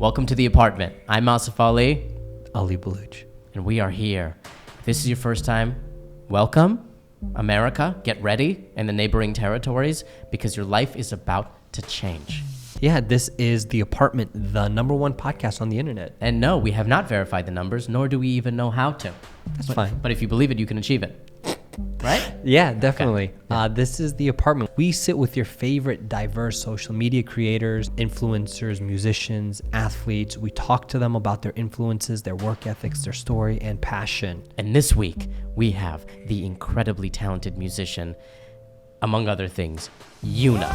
Welcome to the apartment. I'm Asif Ali. Ali Baluch. And we are here. If this is your first time, welcome. America, get ready, and the neighboring territories, because your life is about to change. Yeah, this is The Apartment, the #1 podcast on the internet. And no, we have not verified the numbers, nor do we even know how to. That's fine. But if you believe it, you can achieve it. Right? Yeah, definitely. Okay. Yeah. This is The Apartment. We sit with your favorite diverse social media creators, influencers, musicians, athletes. We talk to them about their influences, their work ethics, their story, and passion. And this week, we have the incredibly talented musician, among other things, Yuna.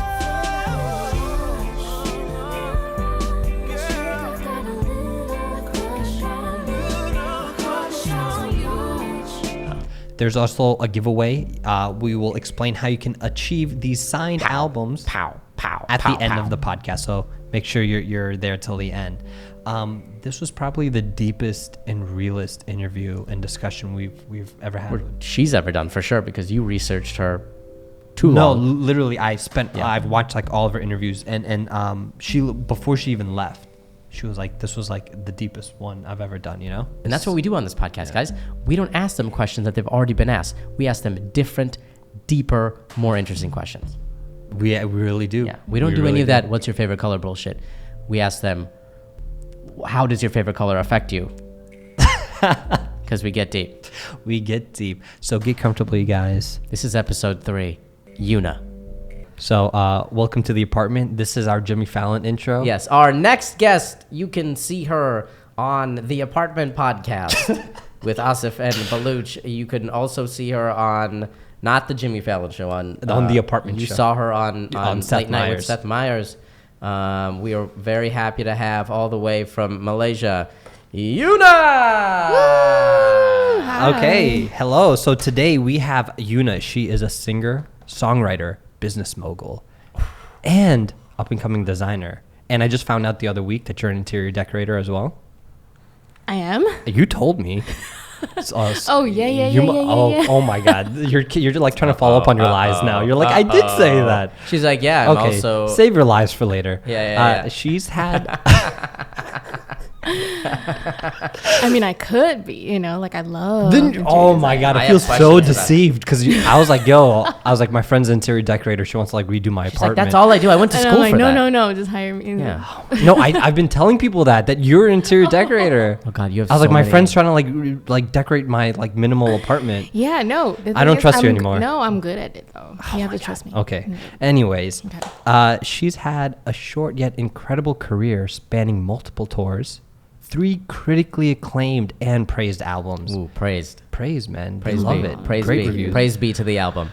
There's also a giveaway. We will explain how you can achieve these signed albums at the end of the podcast. So make sure you're there till the end. This was probably the deepest and realest interview and discussion we've ever had. She's ever done, for sure, because you researched her too long. No, literally, I've watched like all of her interviews, and she, before she even left, she was like, this was like the deepest one I've ever done, you know? And that's what we do on this podcast, guys. We don't ask them questions that they've already been asked. We ask them different, deeper, more interesting questions. We really do. Yeah, we don't do any of that, what's your favorite color bullshit. We ask them, how does your favorite color affect you? Because we get deep. We get deep. So get comfortable, you guys. This is episode 3, Yuna. So welcome to The Apartment. This is our Jimmy Fallon intro. Yes, our next guest, you can see her on The Apartment podcast with Asif and Baluch. You can also see her on, not the Jimmy Fallon show, on The Apartment show. You saw her on Seth Late Night Meyers. with Seth Meyers. We are very happy to have all the way from Malaysia, Yuna! Woo! Hi. Okay, hello. So today we have Yuna. She is a singer, songwriter, business mogul, and up-and-coming designer. And I just found out the other week that you're an interior decorator as well. I am? You told me. Oh, yeah. Oh my God. You're like trying to follow up on your lies now. You're like, I did say that. She's like, yeah, I'm Okay, also... save your lies for later. Yeah. She's had... I mean, I could be, like I love. Oh my God, I feel have so questions deceived because I was like, my friend's an interior decorator. She wants to like redo my She's apartment. like, that's all I do. I went to school for that. No, just hire me. Yeah. No, I've been telling people that you're an interior decorator. Oh God, you have I was like, so my many- friend's trying to like decorate my like minimal apartment. Yeah, no. the I don't thing is, trust you anymore. No, I'm good at it though. You have to trust me. Okay. Anyways, she's had a short yet incredible career spanning multiple tours, 3 critically acclaimed and praised albums. Ooh, praised. Praise, man. Praise Love be. it. Praise Great be. reviews. Praise be to the album.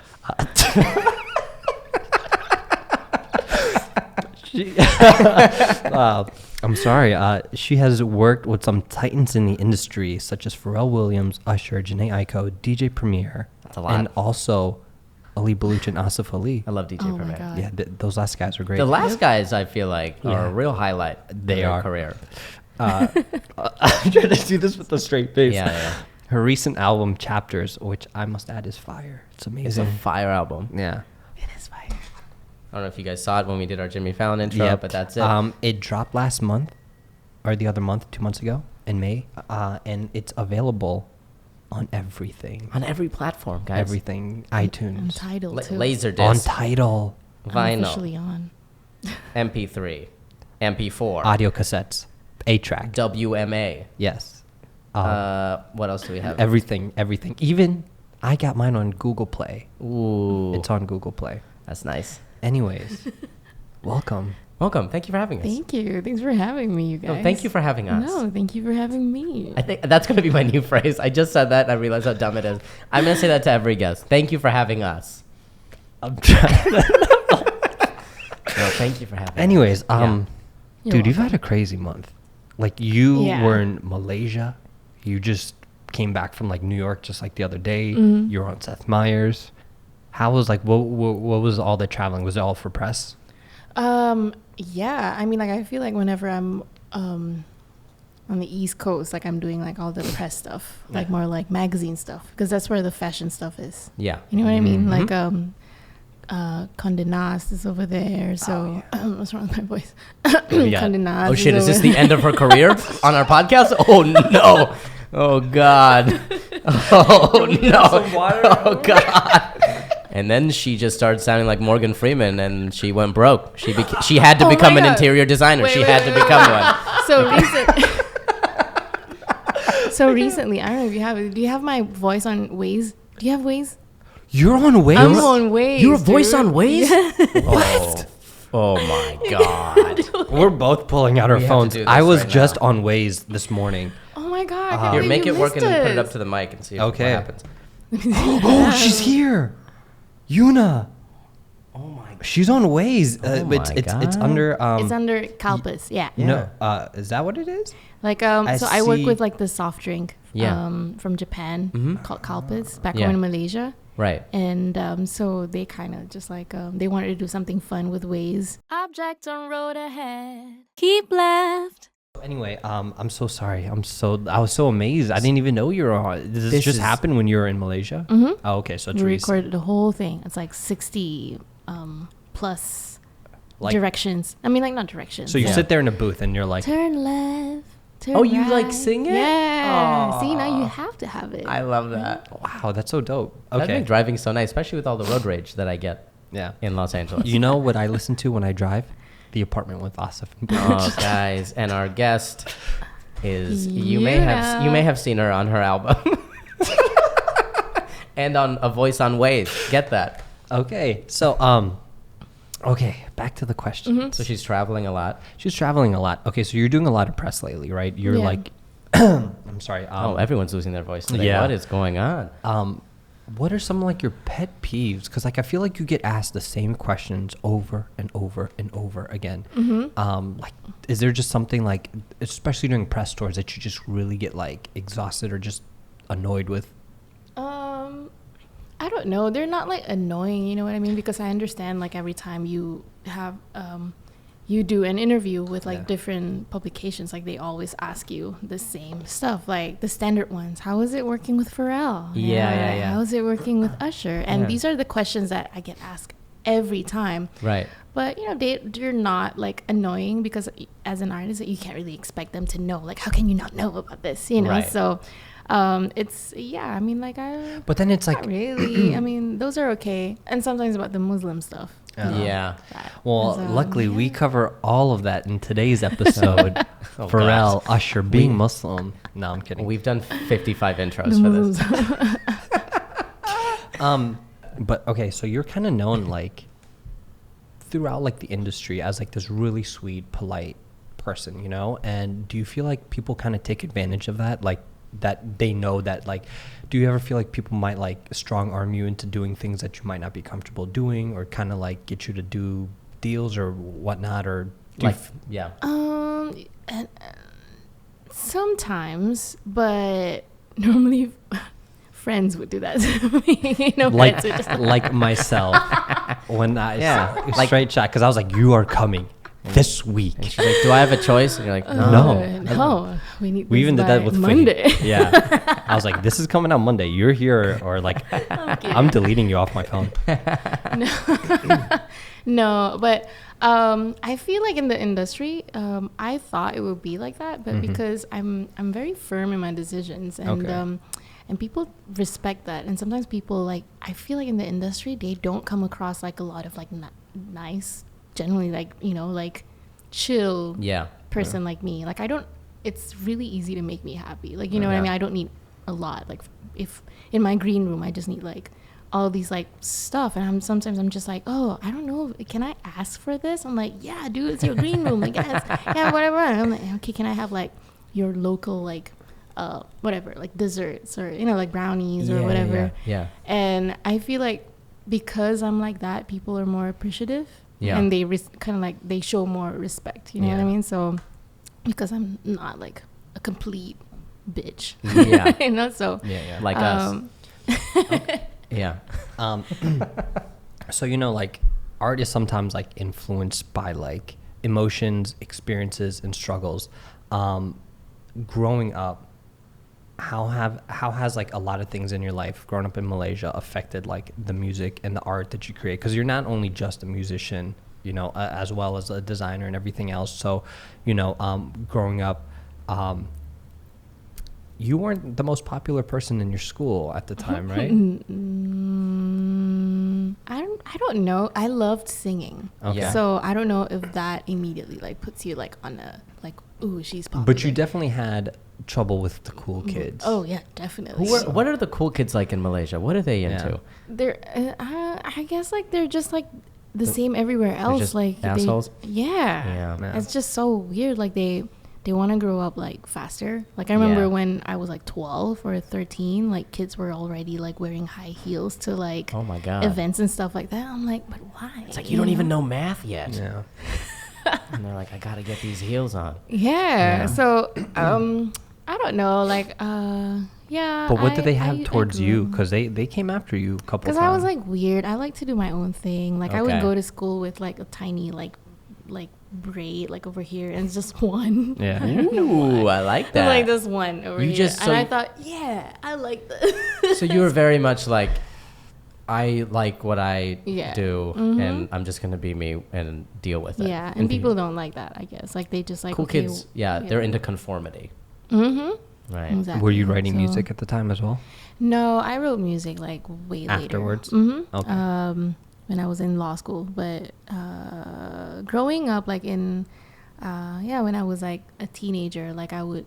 I'm sorry. She has worked with some titans in the industry, such as Pharrell Williams, Usher, Janae Aiko, DJ Premier, That's a lot. and also Ali Baluch and Asif Ali. I love DJ Oh my Premier. God. Yeah, those last guys are great. The last guys, I feel like, are Yeah. a real highlight They of their are. career. I'm trying to do this with a straight face. Yeah. Her recent album, Chapters, which I must add is fire. It's amazing. It's a fire album. Yeah. It is fire. I don't know if you guys saw it when we did our Jimmy Fallon intro, Yep. but that's it. It dropped last month, or the other month, 2 months ago, in May, and it's available on everything. On every platform, guys. Everything. On iTunes. Tidal too. On Laserdisc, Tidal. I'm vinyl, officially on. MP3, MP4, Audio cassettes. 8-track. WMA. Yes. What else do we have? Everything. Even I got mine on Google Play. Ooh, It's on Google Play. that's nice. Anyways, welcome. Welcome. Thank you for having us. Thank you. Thanks for having me, you guys. No, thank you for having us. No, thank you for having me. I think that's going to be my new phrase. I just said that and I realized how dumb it is. I'm going to say that to every guest. Thank you for having us. I'm trying. No, thank you for having Anyways, us. Yeah. You're dude, you've welcome. had a crazy month. Like you Yeah. were in Malaysia. You just came back from like New York just like the other day. Mhm. You were on Seth Meyers. How was like what was all the traveling? Was it all for press? Yeah. I mean, like, I feel like whenever I'm on the East Coast, like, I'm doing like all the press stuff, like more like magazine stuff, because that's where the fashion stuff is. Yeah. You know what I mean? Mhm. Like, Condé Nast is over there. So what's wrong with my voice? Yeah. Condé Nast. Oh shit! Is this the end of her career on our podcast? Oh no! Oh god! Oh no! Oh god! And then she just started sounding like Morgan Freeman, and she went broke. She had to become an interior designer. She had to become one. So recently, I don't know if you have it. Do you have my voice on Waze? Do you have Waze? You're on Waze? I'm on Waze. Your voice dude. on Waze? What? Oh my god! We're both pulling out our We have to phones. do this I was right just now. on Waze this morning. Oh my god! I can't Here, believe make you it work and missed then put it up us. to the mic and see Okay. what happens. Oh, she's here. Yuna. Oh my! She's on Waze. Oh it's my it's God. under It's under Calpus. Yeah. no. Is that what it is? Like I work see. with like the soft drink Yeah. from Japan Mhm. called Calpus back Yeah. home in Malaysia. Right. And so they kind of just like they wanted to do something fun with Waze. Object on road ahead. Keep left. Anyway, I'm so sorry. I was so amazed. I didn't even know you were on. Did this This just is- happen when you were in Malaysia? Mm-hmm. Oh, okay. So it's We recent. recorded the whole thing. It's like 60 plus Like- directions. I mean, like not directions. So you Yeah. sit there in a booth and you're like, Turn left. Turn Oh, you, like, right. sing it? Yeah. See, now Aw. you have to have it. I love that. wow, that's so dope. That'd Okay. make driving so nice, especially with all the road rage that I get Yeah. in Los Angeles. You know what I listen to when I drive? The Apartment with Asif. Oh, guys, and our guest is you may have seen her on her album and on A Voice on Waze. Get that? Okay. So okay, back to the question. Mm-hmm. So she's traveling a lot. She's traveling a lot. Okay, so you're doing a lot of press lately, right? You're Yeah. like I'm sorry. Oh, everyone's losing their voice today. yeah. What is going on? What are some like your pet peeves? Because like I feel like you get asked the same questions over and over and over again. Like, is there just something like, especially during press tours, that you just really get like exhausted or just annoyed with? I don't know. They're not like annoying, you know what I mean? Because I understand like every time you have you do an interview with like Yeah. different publications, like they always ask you the same stuff, like the standard ones. How is it working with Pharrell? You Yeah, know, yeah, like, yeah. How is it working with Usher? And Yeah. these are the questions that I get asked every time. Right. But you know, they're not like annoying because as an artist, you can't really expect them to know. Like, how can you not know about this? You know, Right. so it's I mean, like But then it's not like, really. I mean, those are okay. And sometimes about the Muslim stuff. Yeah. well, So, luckily we cover all of that in today's episode. Oh, Pharrell, Usher, being Muslim. No, I'm kidding. We've done 55 intros The for Muslims. this. But okay, so you're kind of known like throughout like the industry as like this really sweet, polite person, you know? And do you feel like people kind of take advantage of that? Like that they know that like, do you ever feel like people might like strong arm you into doing things that you might not be comfortable doing, or kind of like get you to do deals or whatnot, or do Like, yeah. And, sometimes, but normally friends would do that to me. You know, like friends would just like myself when I Yeah, like- straight shot, because I was like, you are coming this week. And she's like, do I have a choice? And you're like, No. no, we need. We this even did that by with Monday. Fahim. Yeah, I was like, "This is coming out Monday. You're here," or like, "I'm deleting you off my phone." No, but I feel like in the industry, I thought it would be like that, but because I'm very firm in my decisions, and Okay. and people respect that, and sometimes people like I feel like in the industry they don't come across like a lot of like nice, generally like like chill yeah. person like me. Like I don't. It's really easy to make me happy. Like you know what I Yeah. mean. I don't need a lot. Like if in my green room, I just need like all these like stuff, and sometimes I'm just like, oh, I don't know, can I ask for this? I'm like, yeah, dude, it's your green room, like yes, yeah, whatever. And I'm like, okay, can I have like your local like whatever, like desserts or like brownies or whatever. Yeah. And I feel like because I'm like that, people are more appreciative. Yeah. And they kind of like they show more respect. You know what I Yeah. mean? So because I'm not like a complete bitch. Yeah. You know, so Yeah. Like us. Yeah. So like art is sometimes like influenced by like emotions, experiences, and struggles. Growing up, how has like a lot of things in your life growing up in Malaysia affected like the music and the art that you create? Because you're not only just a musician, you know, as well as a designer and everything else. So, you know, growing up, you weren't the most popular person in your school at the time, right? I don't know. I loved singing. Okay. So I don't know if that immediately like puts you like on a like, ooh, she's popular. But you definitely had trouble with the cool kids. Oh yeah, definitely. What are the cool kids like in Malaysia? What are they into? They're I guess like they're just like the same everywhere else. just Like assholes? Yeah. Yeah. It's just so weird. Like they want to grow up like faster. Like I remember when I was like 12 or 13, like kids were already like wearing high heels to like Oh my God. events and stuff like that. I'm like, but why? It's like you don't even know math yet. Yeah. And they're like, I gotta get these heels on. Yeah. So I don't know. Like yeah. But what did they have I towards grew. you? Because they came after you a couple times. Because I was like weird. I like to do my own thing. Like I would Okay. go to school with like a tiny like braid like over here, and it's just one. Yeah. Ooh, I like that. Like this one over You here. just- and so I you- thought, yeah, I like this. So you were very much like, I like what I Yeah. do, and I'm just gonna be me and deal with it. Yeah, and people don't like that. I guess like they just like Cool okay, kids, they're into conformity. Right. Exactly. Were you writing So- music at the time as well? No, I wrote music like way Afterwards? later. Okay. When I was in law school, but growing up, like in when I was like a teenager, like I would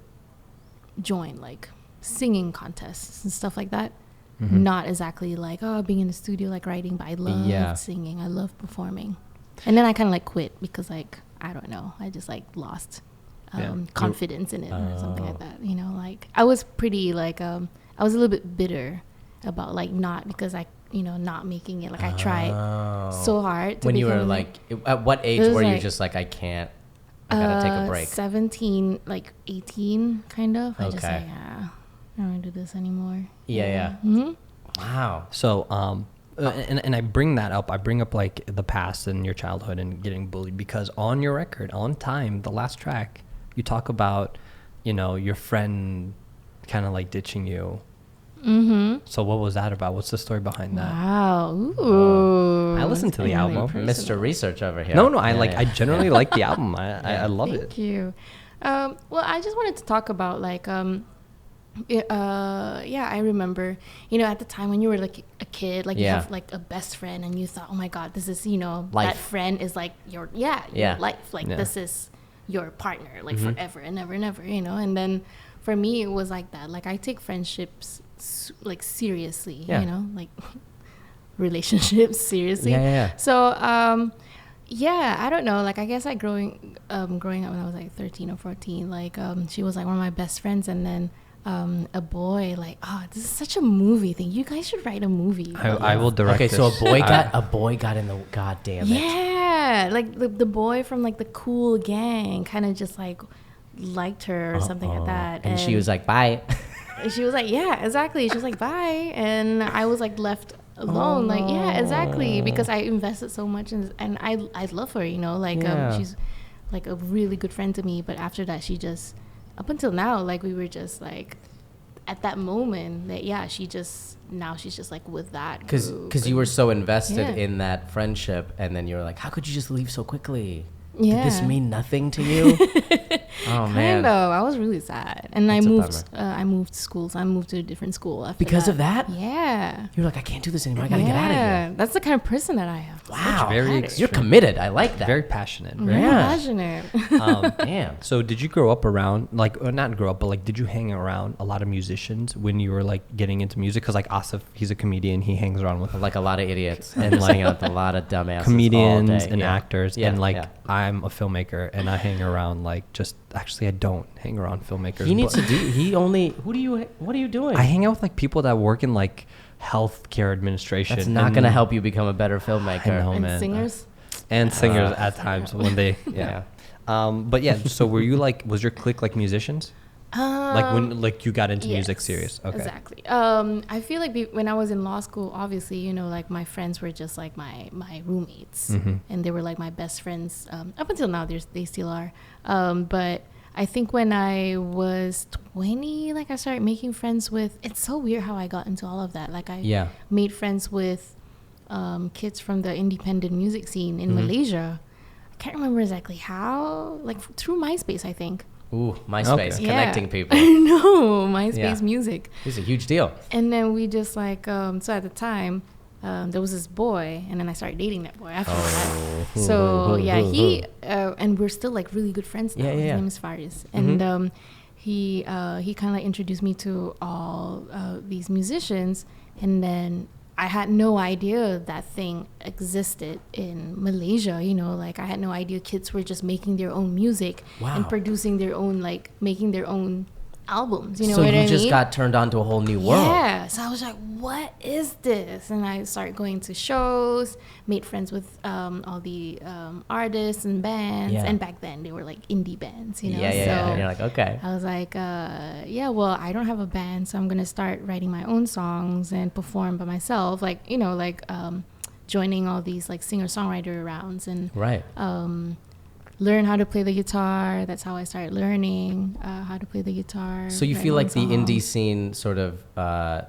join like singing contests and stuff like that. Not exactly like being in the studio like writing, but I loved singing. I loved performing, and then I kind of like quit because like I don't know, I just like lost confidence in it or something like that. You know, like I was pretty like I was a little bit bitter about like not because I not making it. Like I tried so hard. To When you were become, like, at what age was were you like, just like, I can't, I gotta take a break? 17, like 18, kind of. I just Okay. like, I don't want to do this anymore. Yeah. Mm-hmm. Wow. So, and I bring that up. I bring up like the past and your childhood and getting bullied because on your record, on Time, the last track, you talk about, your friend kind of like ditching you. Mm-hmm. So what was that about? What's the story behind that? Wow. Ooh. I listened to the That's album. really Mr. personal. Research over here. No, I Yeah. I generally like the album. I love it. Thank you. Well, I just wanted to talk about like I remember, at the time when you were like a kid, like you have like a best friend and you thought, oh my God, this is, Life. that friend is like your life. Like this is your partner, like forever and ever and ever, and then for me, it was like that. Like I take friendships like seriously, like relationships seriously. Yeah. So, I don't know. Like, I guess like growing up when I was like 13 or 14, like, she was like one of my best friends. And then, a boy, like, this is such a movie thing. You guys should write a movie. I will direct Okay, this. so a boy got in the goddamn it. Yeah. Like the boy from like the cool gang kind of just like liked her or something like that. And she was like, bye. She was like, yeah, exactly. She was like, bye. And I was like left alone. Like, yeah, exactly. Because I invested so much and I love her, like she's like a really good friend to me. But after that, she just, up until now, like we were just like at that moment that, she's just like with that. Because you were so invested in that friendship, and then you were like, how could you just leave so quickly? Yeah. Did this mean nothing to you? Oh man. Kind of. I was really sad, and That's I moved schools. I moved to a different school after Because of that? Yeah. You're like, I can't do this anymore. I gotta get out of here. That's the kind of person that I am. Wow. Very You're extreme. committed. I like that. Very passionate. Very Yeah. passionate. Damn. So did you grow up around not grow up, but like did you hang around a lot of musicians when you were like getting into music? Because like Asif, he's a comedian. He hangs around with Like a lot of idiots And, and like, hanging out with a lot of dumbasses comedians all day. and Yeah. actors. Yeah, And like yeah. I'm a filmmaker and I hang around I don't hang around filmmakers. He needs but to do. What are you doing? I hang out with like people that work in like healthcare administration. That's not and gonna help you become a better filmmaker. I know, And man. singers. And singers at times when they but yeah. So were you like was your clique like musicians? Like when like you got into music Yes, serious? Okay. Exactly. I feel like when I was in law school, obviously, like my friends were just like my roommates, and they were like my best friends. Up until now, they still are. But I think when I was 20, like I started making friends with, it's so weird how I got into all of that. Like I made friends with kids from the independent music scene in Malaysia. I can't remember exactly how, like through MySpace, I think. Ooh, MySpace, connecting people. I know, MySpace music. It's a huge deal. And then we just like, so at the time, there was this boy, and then I started dating that boy after that. So he and we're still like really good friends now. His name is Faris, and he kind of like introduced me to all these musicians, and then I had no idea that thing existed in Malaysia. You know, like I had no idea kids were just making their own music and producing their own, like making their own albums. You know what I mean? So you just got turned on to a whole new world. Yeah. So I was like, what is this? And I started going to shows, made friends with all the artists and bands. And back then they were like indie bands, you know? So and you're like, okay. I was like, well, I don't have a band, so I'm going to start writing my own songs and perform by myself. Like, you know, like joining all these like singer-songwriter rounds and learn how to play the guitar. That's how I started learning how to play the guitar. So you feel like the indie scene sort of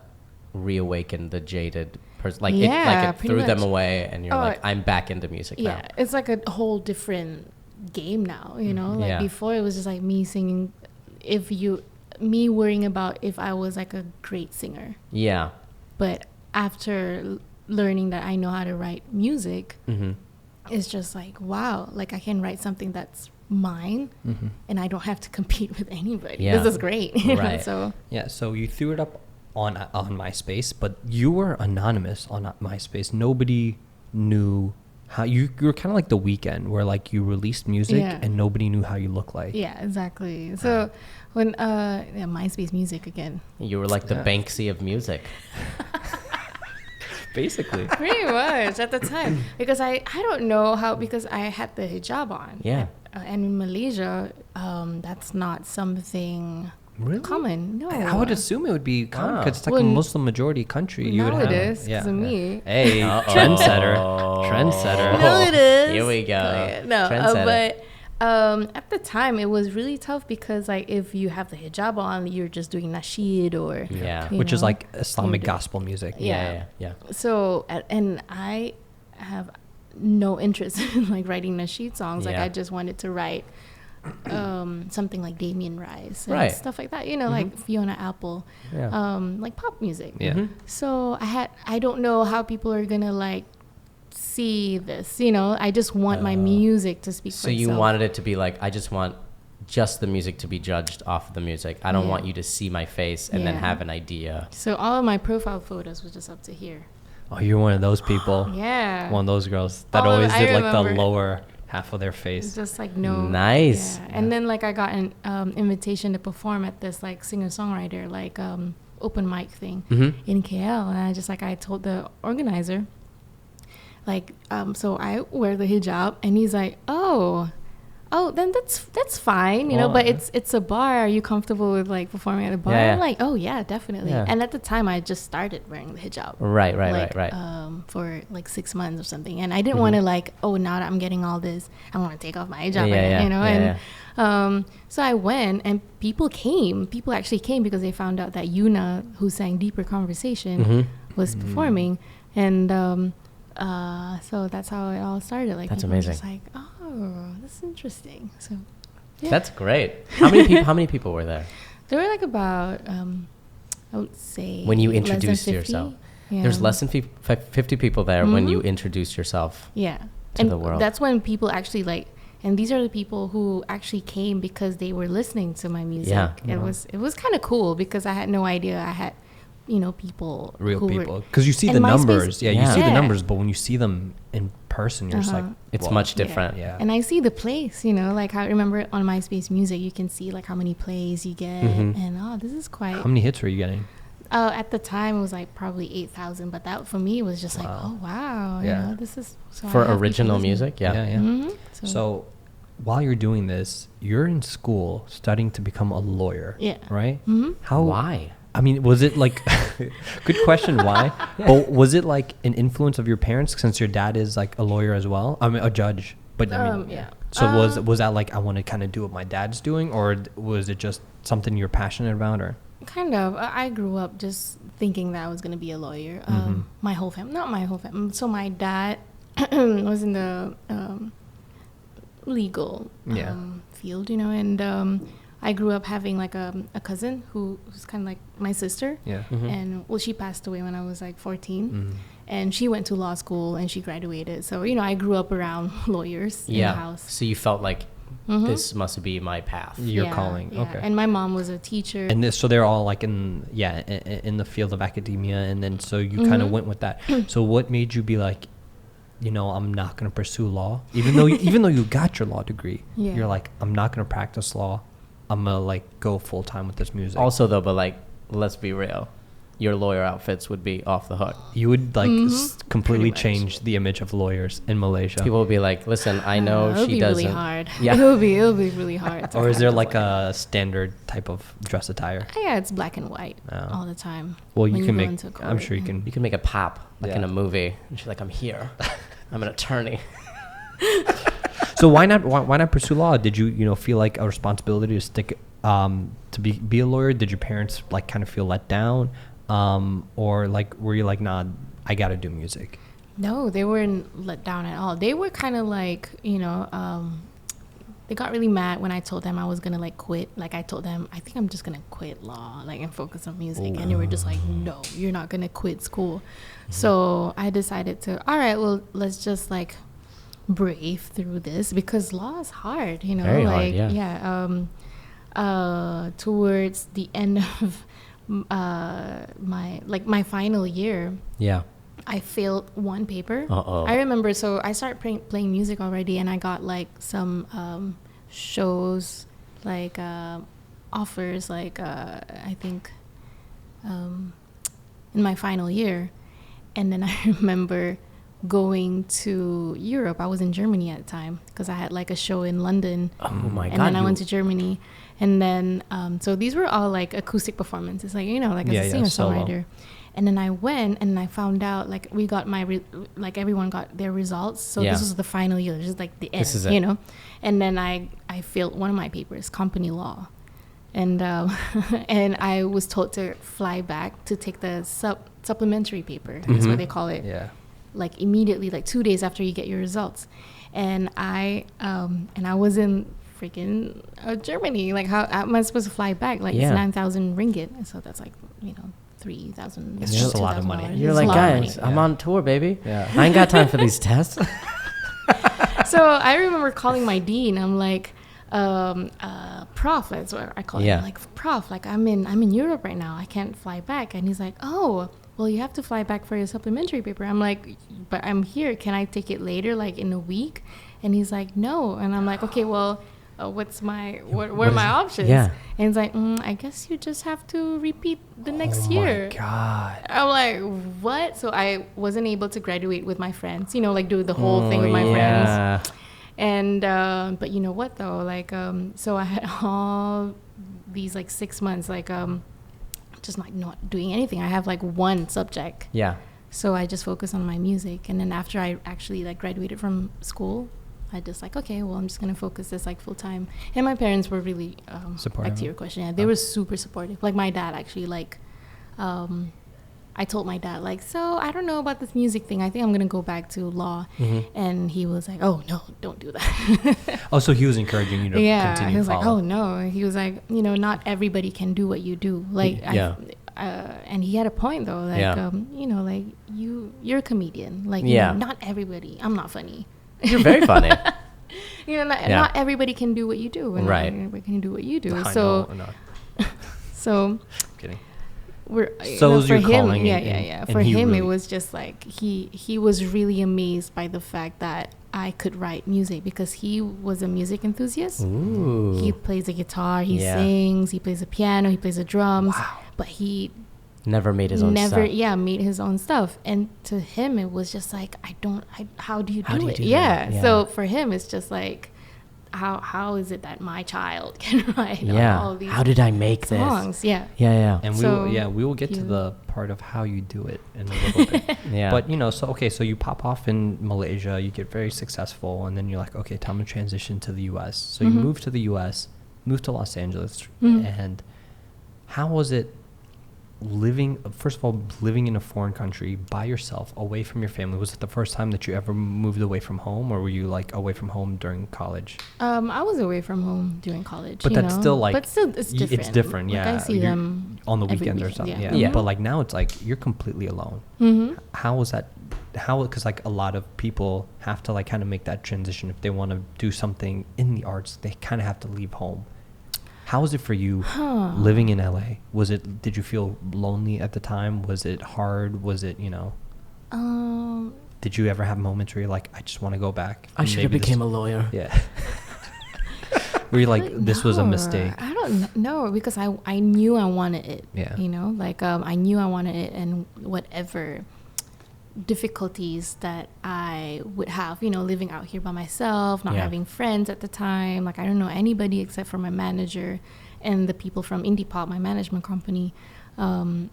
reawakened the jaded person, like it threw them away, and you're like, I'm back into music now. Yeah, it's like a whole different game now, you know? Like before it was just like me singing, me worrying about if I was like a great singer. Yeah. But after learning that I know how to write music, it's just like, wow, like I can write something that's mine and I don't have to compete with anybody. This is great. You know? So you threw it up on MySpace, but you were anonymous on MySpace. Nobody knew how you were kind of like The Weeknd, where like you released music and nobody knew how you look like. Yeah, exactly. So when MySpace music again. You were like the Banksy of music. Basically. Pretty much at the time. Because I don't know how, because I had the hijab on. Yeah. And in Malaysia, that's not something common. No. I would assume it would be common because it's like a Muslim majority country. You would have it is because of me. Hey, trendsetter. No, it is. Here we go. But at the time it was really tough because like if you have the hijab on, you're just doing nasheed or which is like Islamic gospel music. Yeah. So and I have no interest in like writing nasheed songs. Like I just wanted to write something like Damien Rice and stuff like that, you know, like Fiona Apple, like pop music. So I don't know how people are gonna like see this, you know. I just want my music to speak for itself. So you wanted it to be like, I just want just the music to be judged off of the music. I don't want you to see my face and then have an idea. So all of my profile photos was just up to here. Oh, you're one of those people. One of those girls that always did like the lower half of their face. Just like no. Nice. And then like I got an invitation to perform at this like singer-songwriter like open mic thing in KL, and I told the organizer, like, so I wear the hijab, and he's like, oh, then that's fine, you know, but it's a bar. Are you comfortable with like performing at a bar? I'm like, oh yeah, definitely. And at the time I just started wearing the hijab. Right. For like 6 months or something. And I didn't want to like, now that I'm getting all this, I want to take off my hijab again, you know? And so I went, and people actually came because they found out that Yuna, who sang Deeper Conversation, was performing. And so that's how it all started. Like, that's amazing. Just like, oh, that's interesting. So that's great. How many people were there? There were like about I would say, when you introduced yourself, there's less than 50 people there when you introduced yourself to the world. That's when people actually like, and these are the people who actually came because they were listening to my music. It was kind of cool because I had no idea I had, you know, real people, because you see the numbers. You see the numbers, but when you see them in person, you're just like, it's much different. And I see the plays, you know, like I remember on MySpace Music, you can see like how many plays you get, and this is quite. How many hits were you getting? At the time it was like probably 8,000, but that for me was just like, oh wow, you know, this is so for original music. So while you're doing this, you're in school studying to become a lawyer, right? Why? I mean, was it like, good question, why? But was it like an influence of your parents, since your dad is like a lawyer as well? I mean, a judge, but I mean, So was that like, I want to kind of do what my dad's doing, or was it just something you're passionate about? Or Kind of. I grew up just thinking that I was going to be a lawyer. My whole family, not my whole family. So my dad was in the legal field, and I grew up having like a cousin who's kind of like my sister. Yeah. And well, she passed away when I was like 14. And she went to law school and she graduated. So, I grew up around lawyers in the house. So you felt like this must be my path. Your calling. Yeah. Okay. And my mom was a teacher. And so they're all like in the field of academia, and then so you kind of went with that. So what made you be like, I'm not going to pursue law, even though you got your law degree? Yeah. You're like, I'm not going to practice law. I'm gonna like go full time with this music. Also though, but like, let's be real, your lawyer outfits would be off the hook. You would like completely change the image of lawyers in Malaysia. People would be like, listen, I know she doesn't. It'll be really hard. Yeah. It'll be really hard. Or is there like a standard type of dress attire? Yeah, it's black and white all the time. Well, when you can go make. into court. I'm sure you can. You can make a pop like in a movie, and she's like, I'm here. I'm an attorney. So why not pursue law? Did you feel like a responsibility to stick to be a lawyer? Did your parents like kind of feel let down, or like were you like, nah, I gotta do music? No, they weren't let down at all. They were kind of like, they got really mad when I told them I was gonna like quit. Like I told them, I think I'm just gonna quit law, like, and focus on music. And they were just like, no, you're not gonna quit school. So I decided to, all right, well, let's just like brave through this, because law is hard, Very like hard, yeah. Towards the end of my final year, I failed one paper. I remember, so I started playing music already, and I got like some shows, like offers, like I think in my final year. And then I remember going to Europe. I was in Germany at the time because I had like a show in London. Oh my God. And then I went to Germany. And then, so these were all like acoustic performances, like, like as a singer-songwriter. And then I went and I found out, like, we got everyone got their results. So this was the final year, just like the end, This is it. And then I failed one of my papers, company law. And and I was told to fly back to take the supplementary paper. That's what they call it. Yeah. Like immediately, like 2 days after you get your results. And I was in freaking Germany. Like, how am I supposed to fly back? Like, it's 9,000 ringgit. And so that's like, 3,000. It's just a lot of money. You're like, guys, I'm on tour, baby. Yeah. I ain't got time for these tests. So I remember calling my dean. I'm like, prof, that's what I call him. Like, prof, like I'm in Europe right now. I can't fly back. And he's like, oh, well, you have to fly back for your supplementary paper. I'm like, but I'm here. Can I take it later, like in a week? And he's like, no. And I'm like, okay, well, what are my options? Yeah. And he's like, I guess you just have to repeat the next year. Oh my God. I'm like, what? So I wasn't able to graduate with my friends, like do the whole thing with my friends. And but you know what though, like so I had all these like 6 months, like just not doing anything. I have like one subject. Yeah. So I just focused on my music, and then after I actually like graduated from school, I just like, okay, well, I'm just gonna focus this like full time. And my parents were really supportive. back to your question, they were super supportive. Like my dad actually, like I told my dad, like, so I don't know about this music thing. I think I'm gonna go back to law. And he was like, oh no, don't do that. Oh, so he was encouraging you to continue. He was follow. like, oh no. He was like, not everybody can do what you do. Like, and he had a point though. Like, like you're a comedian. Like, not everybody. I'm not funny. You're very funny. Not everybody can do what you do. And right. Not everybody can do what you do. I so, know. So. Kidding. So for him, calling. For him, it was just like he was really amazed by the fact that I could write music, because he was a music enthusiast. Ooh. He plays the guitar, he sings, he plays the piano, he plays the drums. Wow. But he never made his own stuff. made his own stuff. And to him, it was just like, how do you do it? Yeah. So for him, it's just like, how is it that my child can write all these how did I make songs? this? Yeah. And we will get to the part of how you do it in a little bit. But so you pop off in Malaysia, you get very successful, and then you're like, okay, time to transition to the US. So you move to the US, move to Los Angeles, and how was it living in a foreign country by yourself, away from your family? Was it the first time that you ever moved away from home, or were you like away from home during college? I was away from home during college, but that's still like, but still it's different. It's different. Like, I see them on the weekends or something. But like now it's like you're completely alone. How was that? Because like a lot of people have to like kind of make that transition if they want to do something in the arts. They kind of have to leave home. How was it for you living in LA? Did you feel lonely at the time? Was it hard? Was it, did you ever have moments where you're like, I just want to go back? I should have became a lawyer. Yeah. Were you like, this was a mistake? I don't know, because I knew I wanted it. Yeah. I knew I wanted it, and whatever difficulties that I would have, living out here by myself, not having friends at the time. Like, I don't know anybody except for my manager and the people from Indie Pop, my management company. I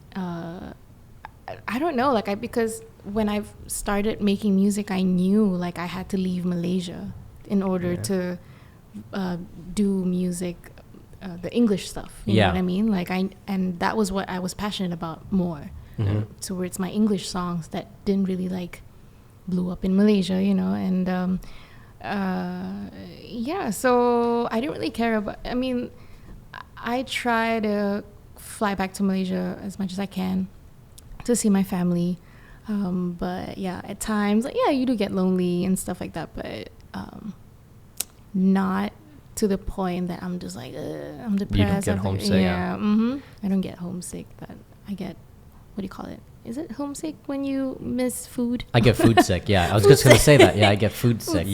don't know, because when I started making music, I knew like I had to leave Malaysia in order to do music, the English stuff. You know what I mean? And that was what I was passionate about more. So where it's my English songs that didn't really like blew up in Malaysia, and so I didn't really care about, I try to fly back to Malaysia as much as I can to see my family, but at times you do get lonely and stuff like that, but not to the point that I'm just like I'm depressed. You don't get homesick. I don't get homesick, but I get, what do you call it? Is it homesick when you miss food? I get food sick. Yeah, I was just gonna say that. Yeah, I get food sick.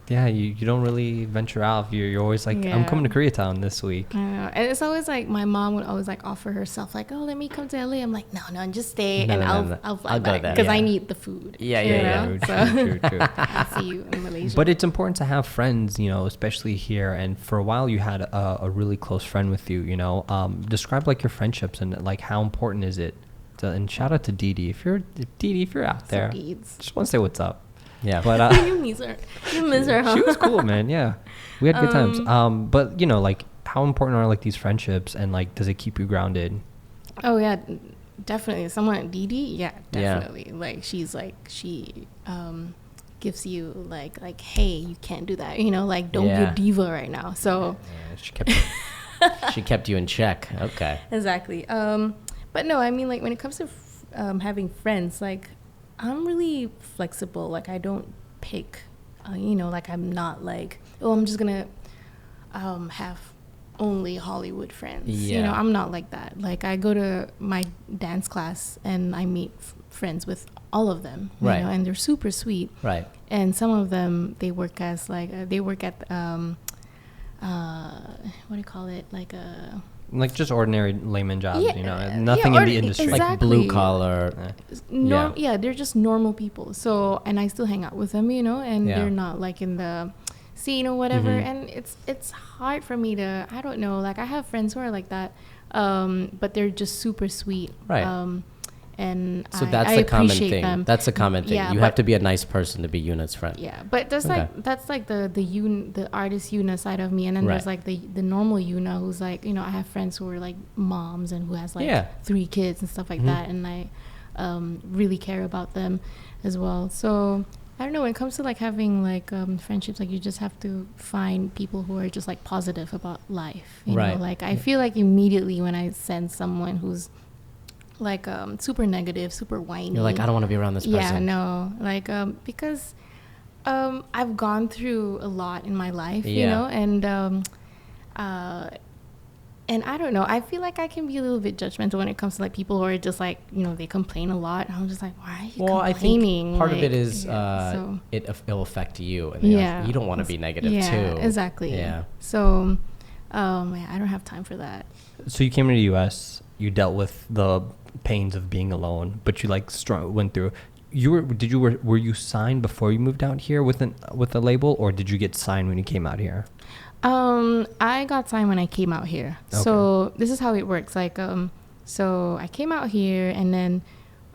Yeah, you don't really venture out. You're always like, I'm coming to Koreatown this week. I know, and it's always like my mom would always like offer herself like, oh, let me come to LA. I'm like, no, just stay, I'll fly back because I need the food. True. I'll see you in Malaysia. But it's important to have friends, especially here. And for a while, you had a really close friend with you. Describe like your friendships and like how important is it? And shout out to Dee. If you're out there, just want to say what's up. Yeah, but you miss her. Huh? She was cool, man. Yeah, we had good times. But like, how important are like these friendships, and like, does it keep you grounded? Oh yeah, definitely. Someone Dee, yeah, definitely. Yeah. Like, she's like, she gives you like, hey, you can't do that. Like, don't be a diva right now. So she kept you in check. Okay. Exactly. But no, like, when it comes to having friends, like, I'm really flexible. Like, I don't pick, like, I'm not like, oh, I'm just gonna have only Hollywood friends. Yeah. I'm not like that. Like, I go to my dance class and I meat friends with all of them, right? And they're super sweet, right? And some of them, they work as like they work at what do you call it, like just ordinary layman jobs, nothing in the industry. Exactly. Like blue collar. They're just normal people. So, and I still hang out with them, and they're not like in the scene or whatever. And it's hard for me to, I don't know, like, I have friends who are like that, but they're just super sweet. Right. And so that's a common thing. Them. That's a common thing. You have to be a nice person to be Yuna's friend. Yeah, but there's that's like the artist Yuna side of me, and then there's like the normal Yuna who's like, I have friends who are like moms and who has like 3 kids and stuff like that, and I really care about them as well. So I don't know, when it comes to like having like friendships, like, you just have to find people who are just like positive about life. You know, like, I feel like immediately when I sense someone who's like super negative, super whiny, you're like, I don't want to be around this person. Yeah, no, like because I've gone through a lot in my life, and I don't know, I feel like I can be a little bit judgmental when it comes to like people who are just like, they complain a lot, and I'm just like, why are you complaining? I think part of it is it'll affect you, and you don't want to be negative too. Exactly. Yeah. So I don't have time for that. So you came to the US, you dealt with the pains of being alone, but you like went through. were you signed before you moved out here with a label, or did you get signed when you came out here? I got signed when I came out here. Okay. So this is how it works. Like, so I came out here, and then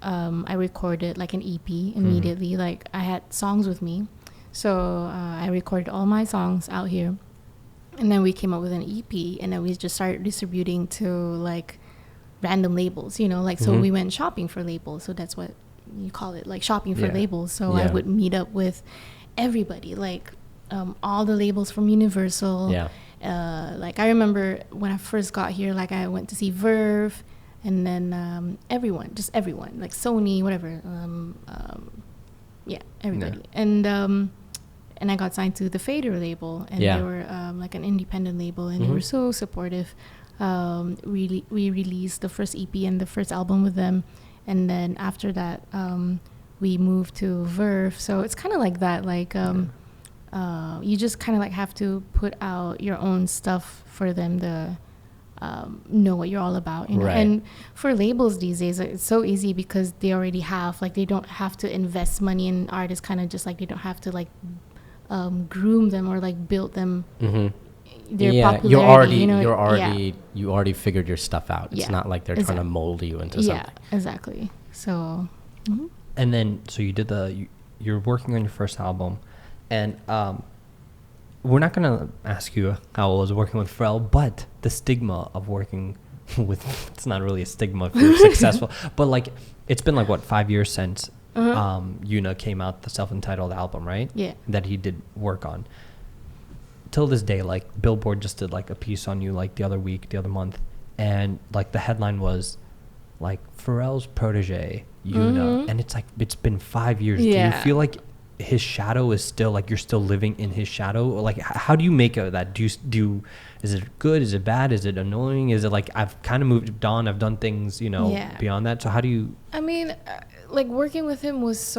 I recorded like an EP immediately. Like, I had songs with me, so I recorded all my songs out here, and then we came up with an EP, and then we just started distributing to like random labels. Like, so we went shopping for labels. So that's what you call it, like shopping for labels. So I would meet up with everybody, like all the labels from Universal. Like, I remember when I first got here, like I went to see Verve, and then everyone, like Sony, whatever. Everybody. And I got signed to the Fader label, and they were like an independent label, and they were so supportive. We released the first EP and the first album with them, and then after that we moved to Verve. So it's kind of like that, like you just kind of like have to put out your own stuff for them to know what you're all about, Right. And for labels these days, it's so easy because they already have, like, they don't have to invest money in artists, kind of just like they don't have to like groom them or like build them their popularity. You already figured your stuff out. It's not like they're trying to mold you into something. Yeah, exactly. So and then so you did you're working on your first album, and we're not gonna ask you how it was working with Pharrell, but the stigma of working with, it's not really a stigma if you're successful, but like it's been like what, 5 years since Yuna came out, the self-entitled album, right? Yeah. That he did work on. Till this day, like Billboard just did like a piece on you like the other month, and like the headline was like Pharrell's protege, Yuna, and it's like, it's been 5 years. Yeah. Do you feel like his shadow is still, like, you're still living in his shadow? Or like, how do you make of that? Do you is it good? Is it bad? Is it annoying? Is it like, I've kind of moved on, I've done things, beyond that? So how do you? I mean, like, working with him was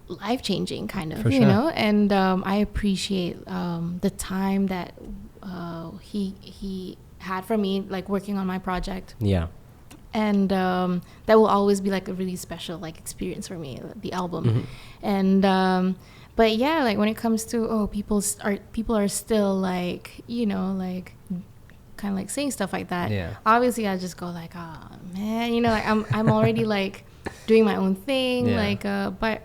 life-changing, kind of, For sure. and I appreciate the time that he had for me, like, working on my project. Yeah. And that will always be like a really special like experience for me, the album. And but yeah, like when it comes to people are still like, like kind of like saying stuff like that, obviously I just go like, oh man, like I'm already like doing my own thing, like but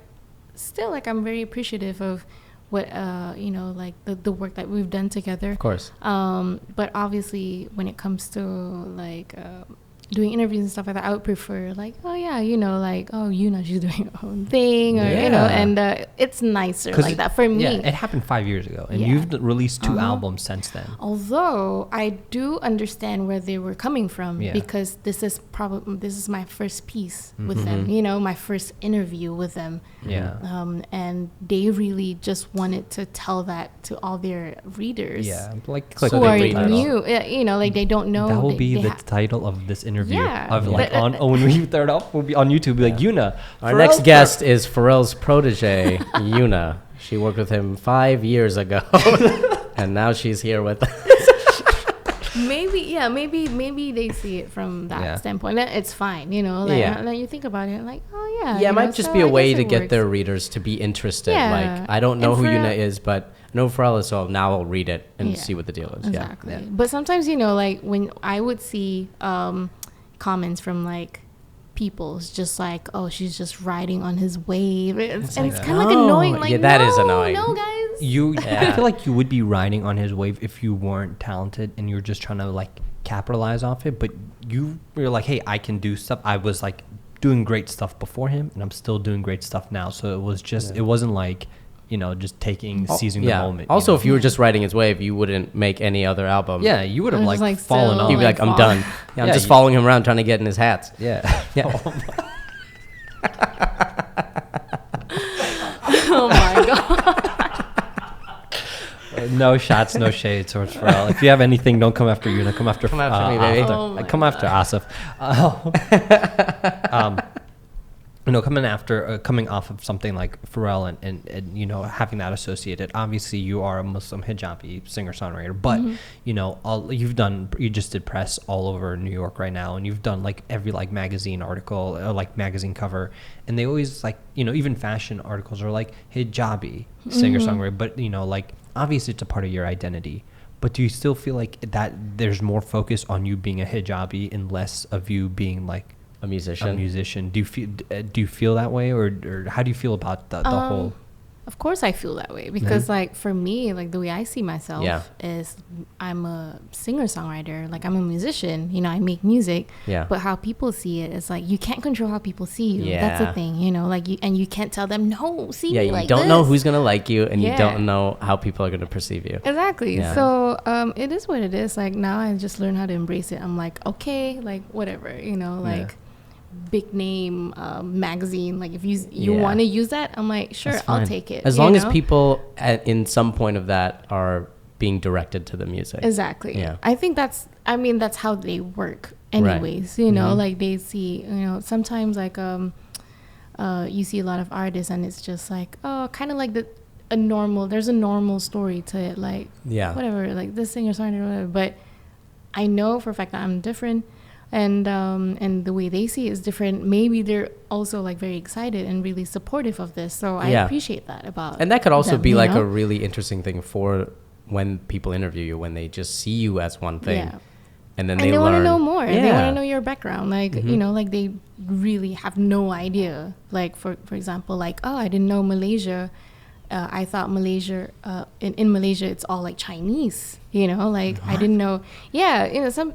still, like, I'm very appreciative of what like the work that we've done together, Of course. but obviously when it comes to like doing interviews and stuff like that, I would prefer like, Yuna, she's doing her own thing, or and it's nicer like that for me. Yeah, it happened 5 years ago, and you've released 2 albums since then. Although I do understand where they were coming from, because this is my first piece with them, my first interview with them. And they really just wanted to tell that to all their readers. Like who are new, like they don't know. That will be the title of this interview. Of like when we throw it up, we'll be on YouTube. Be like, Yuna. Our next guest is Pharrell's protege, Yuna. She worked with him 5 years ago, and now she's here with us. Maybe they see it from that standpoint. It's fine, like you think about it, like, oh yeah. Yeah, it might just be a way to get their readers to be interested. Like, I don't know who Yuna is, but I know Pharrell is, so now I'll read it and see what the deal is. Exactly. Yeah. But sometimes, like when I would see comments from like people, it's just like, oh, she's just riding on his wave. It's kind of like annoying. Like, that is annoying. No, guys. I feel like you would be riding on his wave if you weren't talented and you're just trying to like capitalize off it. But you're like, hey, I can do stuff. I was like doing great stuff before him, and I'm still doing great stuff now. So it was just, it wasn't like, just seizing the moment. Also, if you were just riding his wave, you wouldn't make any other album. Yeah, you would have like fallen off. You'd be like, I'm done. Yeah, I'm just following him around trying to get in his hats. Yeah. Oh my god. No shots, no shade towards Pharrell. If you have anything, don't come after Yuna. Come after me, baby. Come after Asif. coming off of something like Pharrell and you know, having that associated, obviously you are a Muslim hijabi singer-songwriter, but you know, you just did press all over New York right now, and you've done like every like magazine article or like magazine cover, and they always like, you know, even fashion articles are like hijabi singer-songwriter, but you know, like obviously it's a part of your identity. But do you still feel like that there's more focus on you being a hijabi and less of you being like a musician? Do you feel that way, or how do you feel about the whole? Of course I feel that way, because like for me, like the way I see myself is I'm a singer-songwriter, like I'm a musician, you know, I make music, but how people see it is like you can't control how people see you. That's the thing, you know, like you can't tell them, no, see me like this. You don't know who's gonna like you, and you don't know how people are gonna perceive you. Exactly. So it is what it is. Like now I just learn how to embrace it. I'm like, okay, like whatever, you know, like big name magazine, like if you want to use that, I'm like, sure, I'll take it, as long as people in some point of that are being directed to the music. Exactly. I think that's how they work anyways, you know, like they see, you know, sometimes like you see a lot of artists and it's just like, oh, kind of like there's a normal story to it, like whatever, like this singer-songwriter or whatever, but I know for a fact that I'm different. And the way they see it is different. Maybe they're also like very excited and really supportive of this. So I appreciate that about. And that could also them, be like know? a really interesting thing for when people interview you, when they just see you as one thing, and then they want to know more. They want to know your background. Like you know, like they really have no idea. Like for example, like, oh, I didn't know Malaysia. I thought Malaysia, in Malaysia, it's all like Chinese, you know, like what? I didn't know. Yeah. You know, some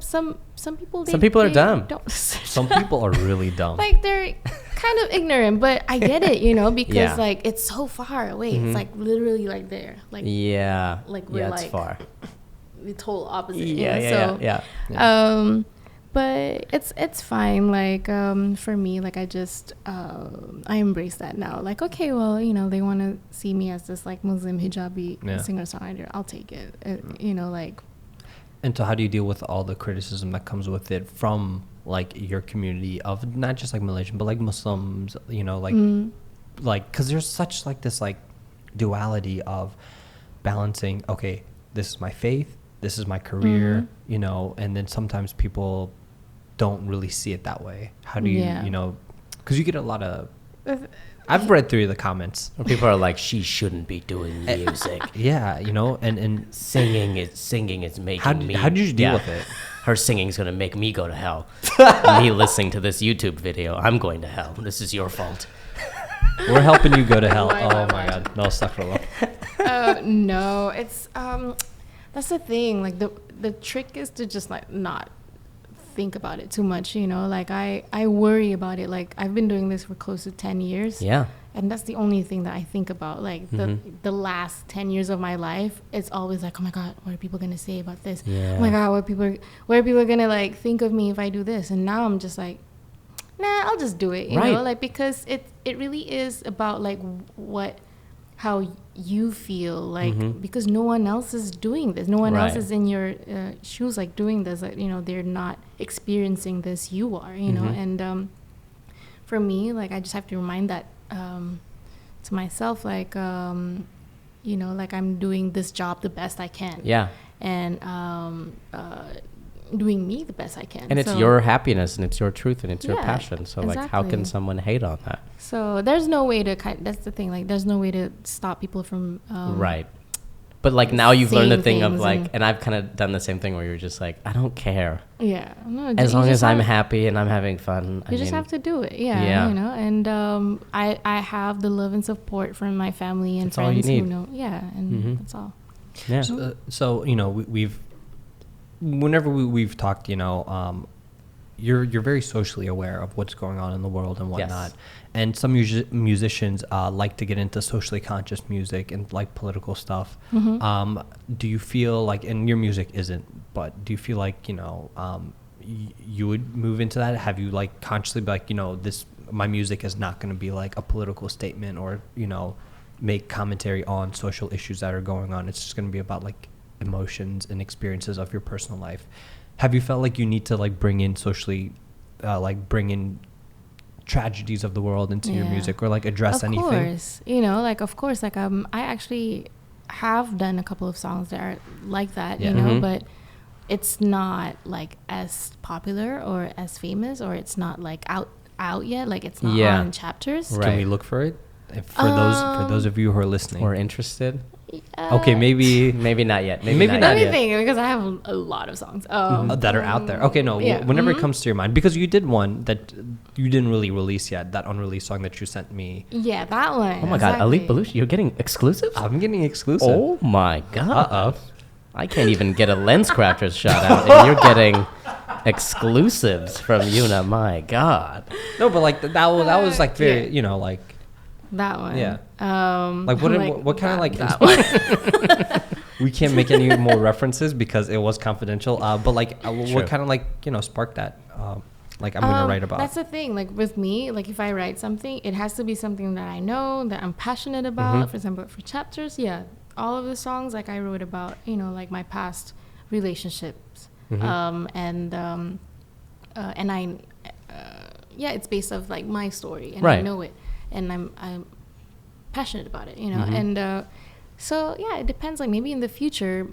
people, some people are dumb. Some people are really dumb. Like they're kind of ignorant, but I get it, you know, because like it's so far away. It's like literally like there. Like, like we're like, it's far. The total opposite. Yeah. But it's fine. Like for me, like I just I embrace that now. Like, okay, well, you know, they want to see me as this like Muslim hijabi singer-songwriter. I'll take it. You know, like. And so, how do you deal with all the criticism that comes with it from like your community of not just like Malaysian, but like Muslims? You know, like like because there's such like this like duality of balancing. Okay, this is my faith. This is my career. You know, and then sometimes people don't really see it that way. How do you, you know, because you get a lot of, I've read through the comments where people are like, she shouldn't be doing music. You know, and singing is making me. How did you deal with it? Her singing's going to make me go to hell. Me listening to this YouTube video, I'm going to hell. This is your fault. We're helping you go to hell. Oh my God. No, astaghfirullah. No, it's, that's the thing. Like the trick is to just like not think about it too much, you know, like I worry about it. Like I've been doing this for close to 10 years, and that's the only thing that I think about. Like the last 10 years of my life, it's always like, oh my God, what are people gonna say about this? Oh my God, what are people gonna like think of me if I do this? And now I'm just like, nah, I'll just do it, you know, like because it really is about like how you feel, like because no one else is doing this, no one else is in your shoes like doing this, like, you know, they're not experiencing this, you are, you know. And for me, like I just have to remind that to myself, like you know, like I'm doing this job the best I can, and doing me the best I can, and it's your happiness and it's your truth and it's your passion, so like how can someone hate on that? So there's no way to that's the thing, like there's no way to stop people from but like now you've learned the thing of like, and I've kind of done the same thing where you're just like, I don't care, as long as I'm happy and I'm having fun, you just have to do it, you know. And I have the love and support from my family and friends who know, and that's all. So you know, whenever we've talked, you know, you're very socially aware of what's going on in the world and whatnot. And some musicians like to get into socially conscious music and like political stuff. Do you feel like, and your music isn't, but do you feel like, you know, you would move into that? Have you like consciously be like, you know, my music is not going to be like a political statement or, you know, make commentary on social issues that are going on. It's just going to be about like emotions and experiences of your personal life. Have you felt like you need to like bring in socially, like bring in tragedies of the world into your music, or like address anything? Of course, you know, like of course, like I actually have done a couple of songs that are like that, you know, but it's not like as popular or as famous, or it's not like out yet, like it's not on chapters. Right. Can we look for it for those of you who are listening or interested? Okay, maybe not yet. Maybe not Let me yet. think, because I have a lot of songs that are out there. Okay, no, whenever it comes to your mind, because you did one that you didn't really release yet, that unreleased song that you sent me. Yeah, that one. Oh my God, Alif Baluch, you're getting exclusives? I'm getting exclusive. Oh my God. I can't even get a Lens Crafters shout out, and you're getting exclusives from Yuna. My God. No, but like that was like very, you know, like that one. Yeah. Like what kind of like that we can't make any more references because it was confidential. But like what kind of like, you know, sparked that? Like I'm gonna write about. That's the thing. Like with me, like if I write something, it has to be something that I know, that I'm passionate about. For example, for chapters, all of the songs like I wrote about, you know, like my past relationships, and I, it's based off like my story, and I know it, and I'm passionate about it, you know, and so it depends. Like maybe in the future,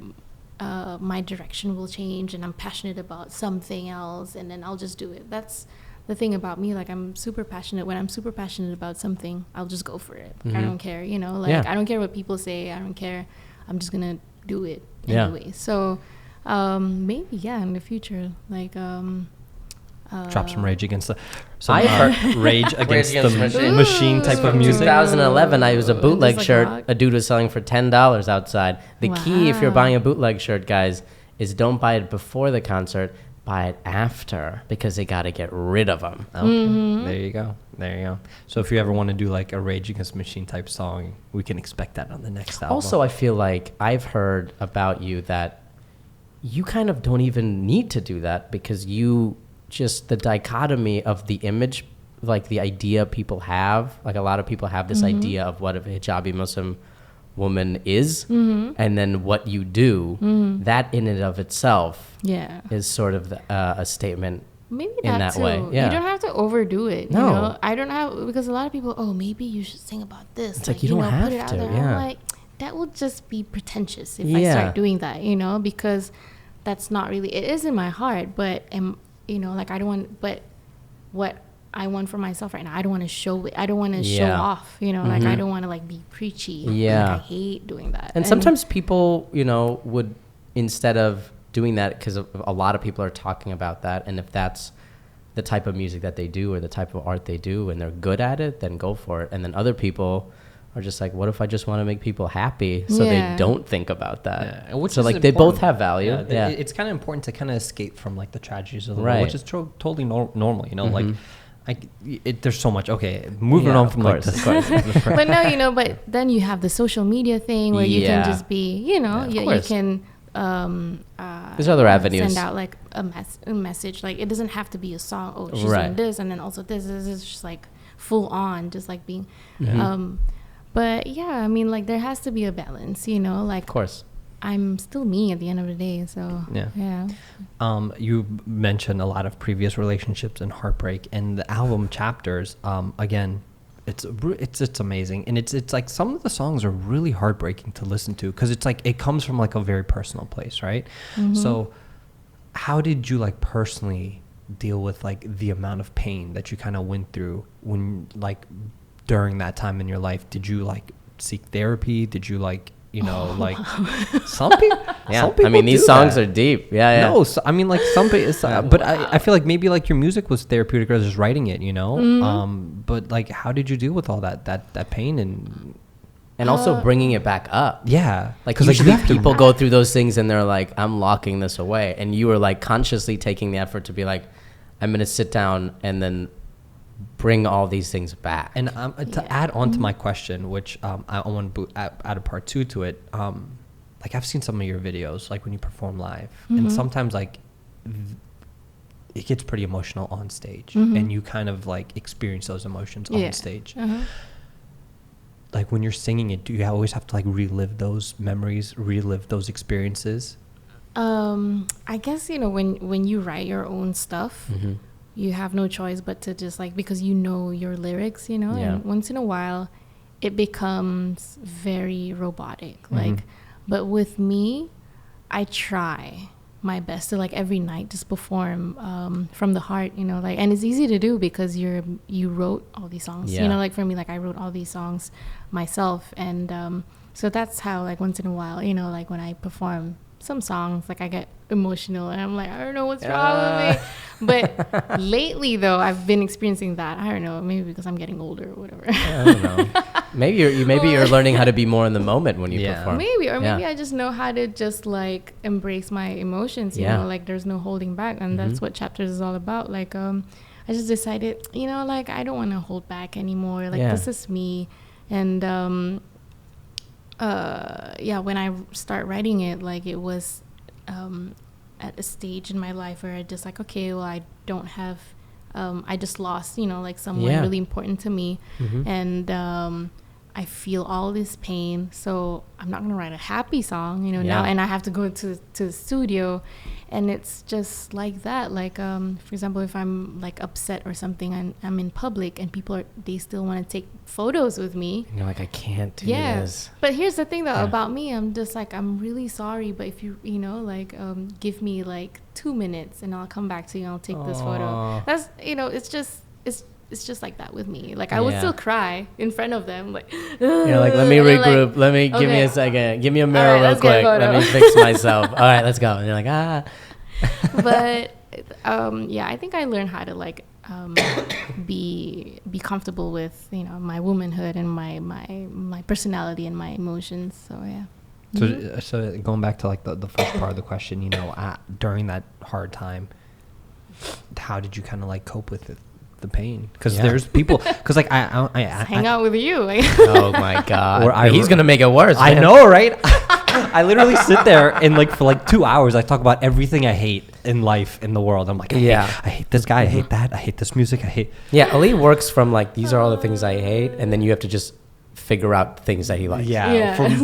my direction will change, and I'm passionate about something else, and then I'll just do it. That's the thing about me. Like I'm super passionate. When I'm super passionate about something, I'll just go for it. I don't care, you know, like I don't care what people say. I don't care. I'm just gonna do it anyway. So maybe in the future, like drop some rage against the Rage Against the Machine type of music. 2011, I was a bootleg shirt. A dude was selling for $10 outside. The key, if you're buying a bootleg shirt, guys, is don't buy it before the concert. Buy it after, because they got to get rid of them. Okay. There you go. So if you ever want to do like a Rage Against the Machine type song, we can expect that on the next album. Also, I feel like I've heard about you that you kind of don't even need to do that, because you just the dichotomy of the image, like the idea people have, like a lot of people have this idea of what a hijabi Muslim woman is, and then what you do, that in and of itself is sort of a statement. Maybe in that too. way. Yeah. You don't have to overdo it. No. You know? I don't have, because a lot of people, maybe you should sing about this. It's like you don't have put it out to. there. Yeah. I'm like, that will just be pretentious if I start doing that, you know, because that's not really, it is in my heart, but, you know, like I don't want, but what I want for myself right now, I don't want to show it. I don't want to show off, you know, like I don't want to like be preachy. Yeah. Like, I hate doing that. And sometimes people, you know, would, instead of doing that, because a lot of people are talking about that, and if that's the type of music that they do or the type of art they do and they're good at it, then go for it. And then other people are just like, what if I just want to make people happy, so they don't think about that? Yeah. Which so is like important. they both have value. It's kind of important to kind of escape from like the tragedies of the world, which is totally normal, you know, like there's so much. Okay, moving on from like this. But no, you know, but then you have the social media thing where you can just be, you know, you can there's other avenues. Send out like a message. Like it doesn't have to be a song. Oh, she's doing this, and then also this is just like full on, just like being. But I mean, like there has to be a balance, you know. Like, of course, I'm still me at the end of the day. So you mentioned a lot of previous relationships and heartbreak, and the album Chapters. Again, it's amazing, and it's like some of the songs are really heartbreaking to listen to, because it's like it comes from like a very personal place, right? So how did you like personally deal with like the amount of pain that you kind of went through when like during that time in your life? Did you like seek therapy? Did you like, you know, like some people I mean, these songs are deep. No, so, I mean, like some people, but I feel like maybe like your music was therapeutic, or just writing it, you know. But like, how did you deal with all that pain and also bringing it back up? Like, because usually people go through those things and they're like, I'm locking this away, and you were like consciously taking the effort to be like, I'm gonna sit down and then bring all these things back. And to add on to my question, which I want to add a part 2 to it, like I've seen some of your videos, like when you perform live, and sometimes like it gets pretty emotional on stage, and you kind of like experience those emotions on stage. Like when you're singing it, do you always have to like relive those memories, relive those experiences? I guess, you know, when you write your own stuff, you have no choice but to just like, because you know your lyrics, you know, and once in a while it becomes very robotic. Like, but with me, I try my best to like every night just perform from the heart, you know, like, and it's easy to do because you wrote all these songs, you know, like for me, like I wrote all these songs myself, and so that's how, like, once in a while, you know, like when I perform some songs, like I get emotional and I'm like, I don't know what's wrong with me. But lately though, I've been experiencing that. I don't know, maybe because I'm getting older or whatever. I don't know. Maybe you're learning how to be more in the moment when you perform. Maybe I just know how to just like embrace my emotions, you know, like there's no holding back, and that's what Chapters is all about. Like I just decided, you know, like I don't want to hold back anymore. Like this is me. And when I start writing it, like it was at a stage in my life where I just like, okay, well, I don't have I just lost, you know, like someone really important to me, and I feel all this pain, so I'm not gonna write a happy song, you know, now, and I have to go to the studio, and it's just like that. Like for example, if I'm like upset or something and I'm in public and they still want to take photos with me, and you're like, I can't do this. But here's the thing though about me, I'm just like, I'm really sorry, but if you know, like give me like 2 minutes and I'll come back to you and I'll take this photo. That's, you know, it's just like that with me. Like I would still cry in front of them, like you're like, let me regroup, like, give me a second, give me a mirror real quick, let me fix myself. All right, let's go. And you're like, but I think I learned how to like be comfortable with, you know, my womanhood and my personality and my emotions. So so going back to like the first part of the question, you know, during that hard time, how did you kind of like cope with the pain? Because there's people, because like I hang out with you. Oh my god, he's gonna make it worse, man. I know, right? I literally sit there and like for like 2 hours I talk about everything I hate in life, in the world. I'm like, I hate this guy, I hate that, I hate this music, I hate. Ali works from like, these are all the things I hate, and then you have to just figure out things that he likes.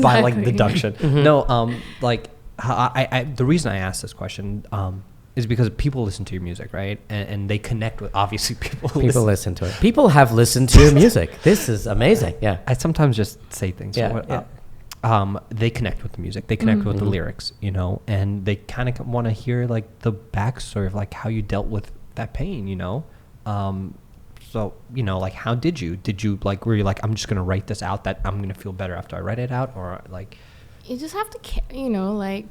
By like deduction. No, like the reason I asked this question is because people listen to your music, right? And they connect with, obviously, people listen to it. People have listened to your music. This is amazing. Yeah. I sometimes just say things. They connect with the music. They connect with the lyrics, you know, and they kind of want to hear like the backstory of like how you dealt with that pain, you know? So, you know, like how did you like, were you like, I'm just going to write this out that I'm going to feel better after I write it out, or like? You just have to, you know, like,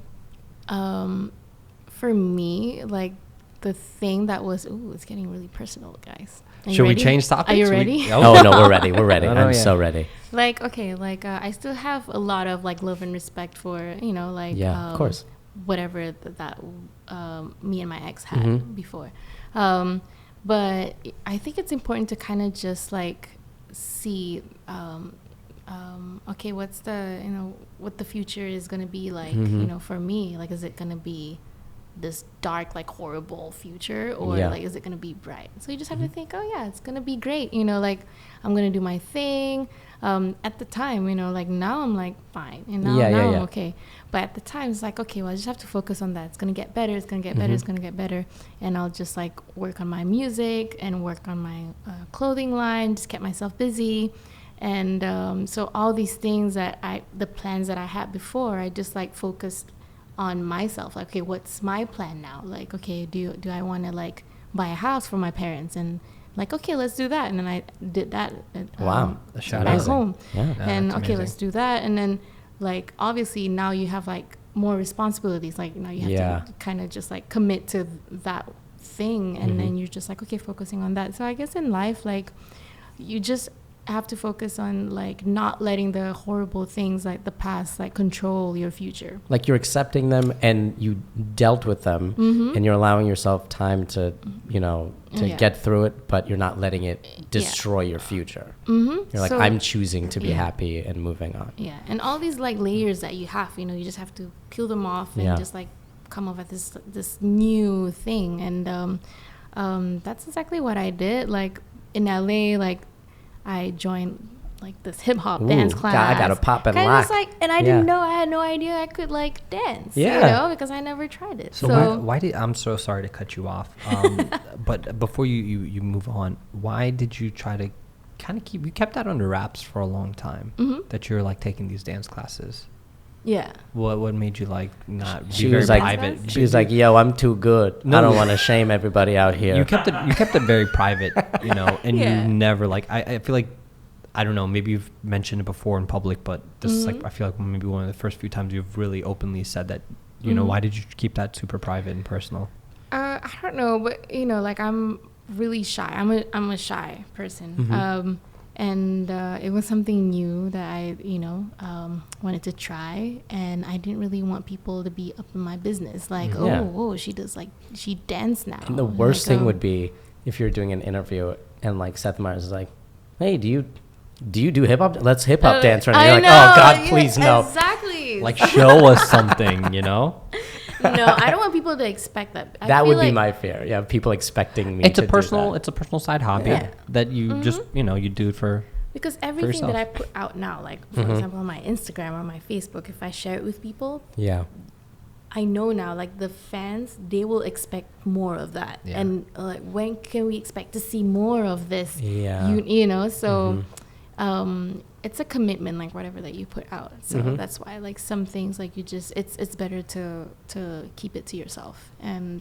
for me, like the thing that was, it's getting really personal, guys. Should we change topics? Are you ready? Oh no, we're ready. We're ready. I'm so ready. Like, okay, like I still have a lot of like love and respect for, you know, like of course, whatever that me and my ex had before. But I think it's important to kind of just like see, okay, what's the, you know, what the future is gonna be like, you know, for me. Like, is it gonna be this dark, like horrible future, or like is it gonna be bright? So you just have to think, oh yeah, it's gonna be great, you know, like I'm gonna do my thing. At the time, you know, like now I'm like fine, and now I'm okay. But at the time it's like, okay, well, I just have to focus on that. It's gonna get better, it's gonna get better, it's gonna get better. And I'll just like work on my music and work on my clothing line, just get myself busy. And so all these things that the plans that I had before, I just like focused on myself. Like, okay, what's my plan now? Like, okay, do I want to like buy a house for my parents? And like, okay, let's do that. And then I did that at, back home. And okay, let's do that. And then like obviously now you have like more responsibilities. Like now you have to kind of just like commit to that thing, and then you're just like, okay, focusing on that. So I guess in life, like you just have to focus on like not letting the horrible things like the past like control your future. Like you're accepting them and you dealt with them, and you're allowing yourself time to, you know, to get through it, but you're not letting it destroy your future. You're like, so, I'm choosing to be happy and moving on. Yeah, and all these like layers that you have, you know, you just have to peel them off and just like come up with this new thing. And that's exactly what I did. Like in LA, like I joined like this hip hop dance class. I gotta pop and Kinda lock. just, like, and I didn't know, I had no idea I could like dance. You know, because I never tried it. So why did I'm so sorry to cut you off. But before you move on, why did you try to kind of you kept that under wraps for a long time that you're like taking these dance classes? Yeah. What made you like not She be very was like, private? she was like, yo, I'm too good. No. I don't want to shame everybody out here. You kept it very private, you know, and you never like I feel like I don't know, maybe you've mentioned it before in public, but this is like I feel like maybe one of the first few times you've really openly said that, you know, why did you keep that super private and personal? I don't know, but you know, like I'm really shy. I'm a shy person. And it was something new that I, you know, wanted to try, and I didn't really want people to be up in my business. Like, oh, she does like she dance now. And the worst thing would be if you're doing an interview and like Seth Meyers is like, hey, do you do hip hop? Let's hip hop dance right now. You're like, oh God, please no. Exactly. Like show us something, you know? No, I don't want people to expect that. That would be my fear. Yeah, people expecting me. It's to a personal. do that. It's a personal side hobby that you just you know you do for. Because everything that I put out now, like for example on my Instagram or my Facebook, if I share it with people, I know now like the fans, they will expect more of that. And like when can we expect to see more of this? You know, so it's a commitment, like whatever that you put out. So that's why like some things like you just it's better to keep it to yourself. And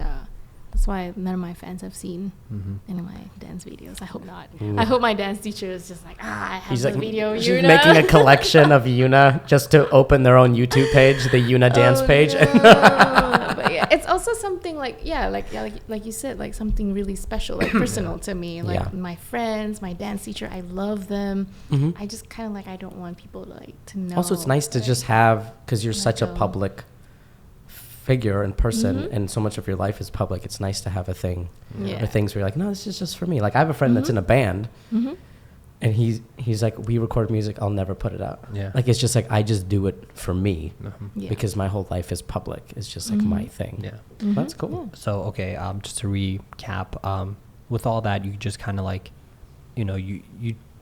that's why none of my fans have seen any of my dance videos. I hope not. I hope my dance teacher is just like, I have the video. She's Yuna. making a collection of Yuna just to open their own YouTube page, the Yuna dance page. No. But yeah, it's also something like like you said, like something really special, like personal to me. Like my friends, my dance teacher, I love them. I just kind of like I don't want people to like to know. Also, it's nice to just have, because you're such a public figure in person and so much of your life is public, it's nice to have a thing or things where you're like, no, this is just for me. Like I have a friend that's in a band and he's like, we record music, I'll never put it out. Like it's just like I just do it for me because my whole life is public. It's just like my thing. That's cool. So okay, just to recap, with all that, you just kind of like, you know, you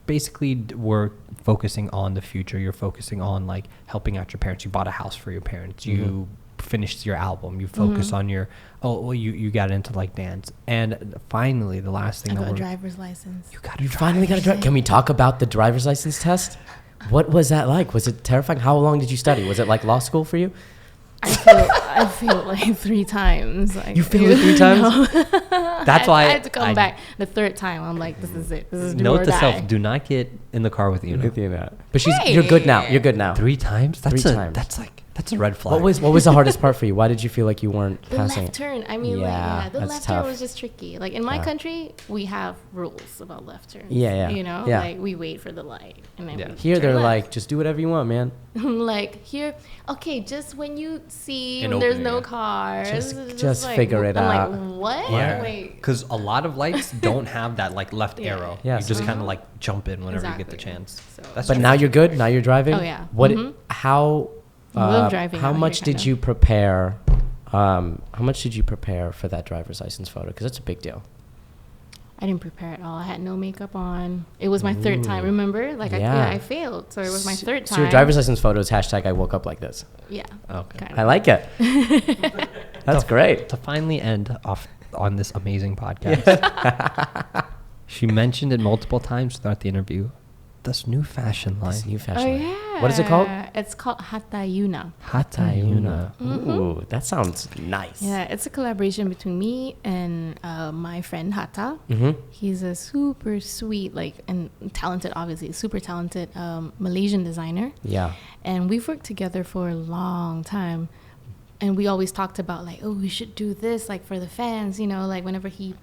basically were focusing on the future. You're focusing on like helping out your parents. You bought a house for your parents. You finished your album. You focus on your you got into like dance, and finally the last thing I got a driver's license. You finally got a driver's. Can we talk about the driver's license test? What was that like? Was it terrifying? How long did you study? Was it like law school for you? I failed like 3 times. Like, you failed 3 times? That's why I had to come back the 3rd time. I'm like, this is it. This is do note or to die. self: do not get in the car with Yuna. But you're good now. You're good now. 3 times? That's 3 times. That's a red flag. What was the hardest part for you? Why did you feel like you weren't passing? The left turn. I mean, the left turn was just tricky. Like in my country, we have rules about left turns. You know, like we wait for the light, and then we here turn they're left. like, just do whatever you want, man. Like here, okay, just when you see when there's no cars, just like, figure it out. I'm like, what? Yeah. Wait. Because a lot of lights don't have that like left arrow. Yeah, you just kind of like jump in whenever you get the chance. So. But now you're good. Now you're driving. Oh yeah. How? I love driving. How much did you prepare? How much did you prepare for that driver's license photo? Because it's a big deal. I didn't prepare at all. I had no makeup on. It was my 3rd time. Remember? Like I failed, so it was my 3rd time. So your driver's license photo is # I woke up like this. Yeah. Okay. I like it. That's great. To finally end off on this amazing podcast, she mentioned it multiple times throughout the interview. This new fashion line. Oh yeah. What is it called? It's called HataYuna. HataYuna. Ooh, that sounds nice. Yeah, it's a collaboration between me and my friend Hata. He's a super sweet, like, and talented, obviously, super talented Malaysian designer. Yeah. And we've worked together for a long time. And we always talked about, like, oh, we should do this, like, for the fans, you know, like, whenever he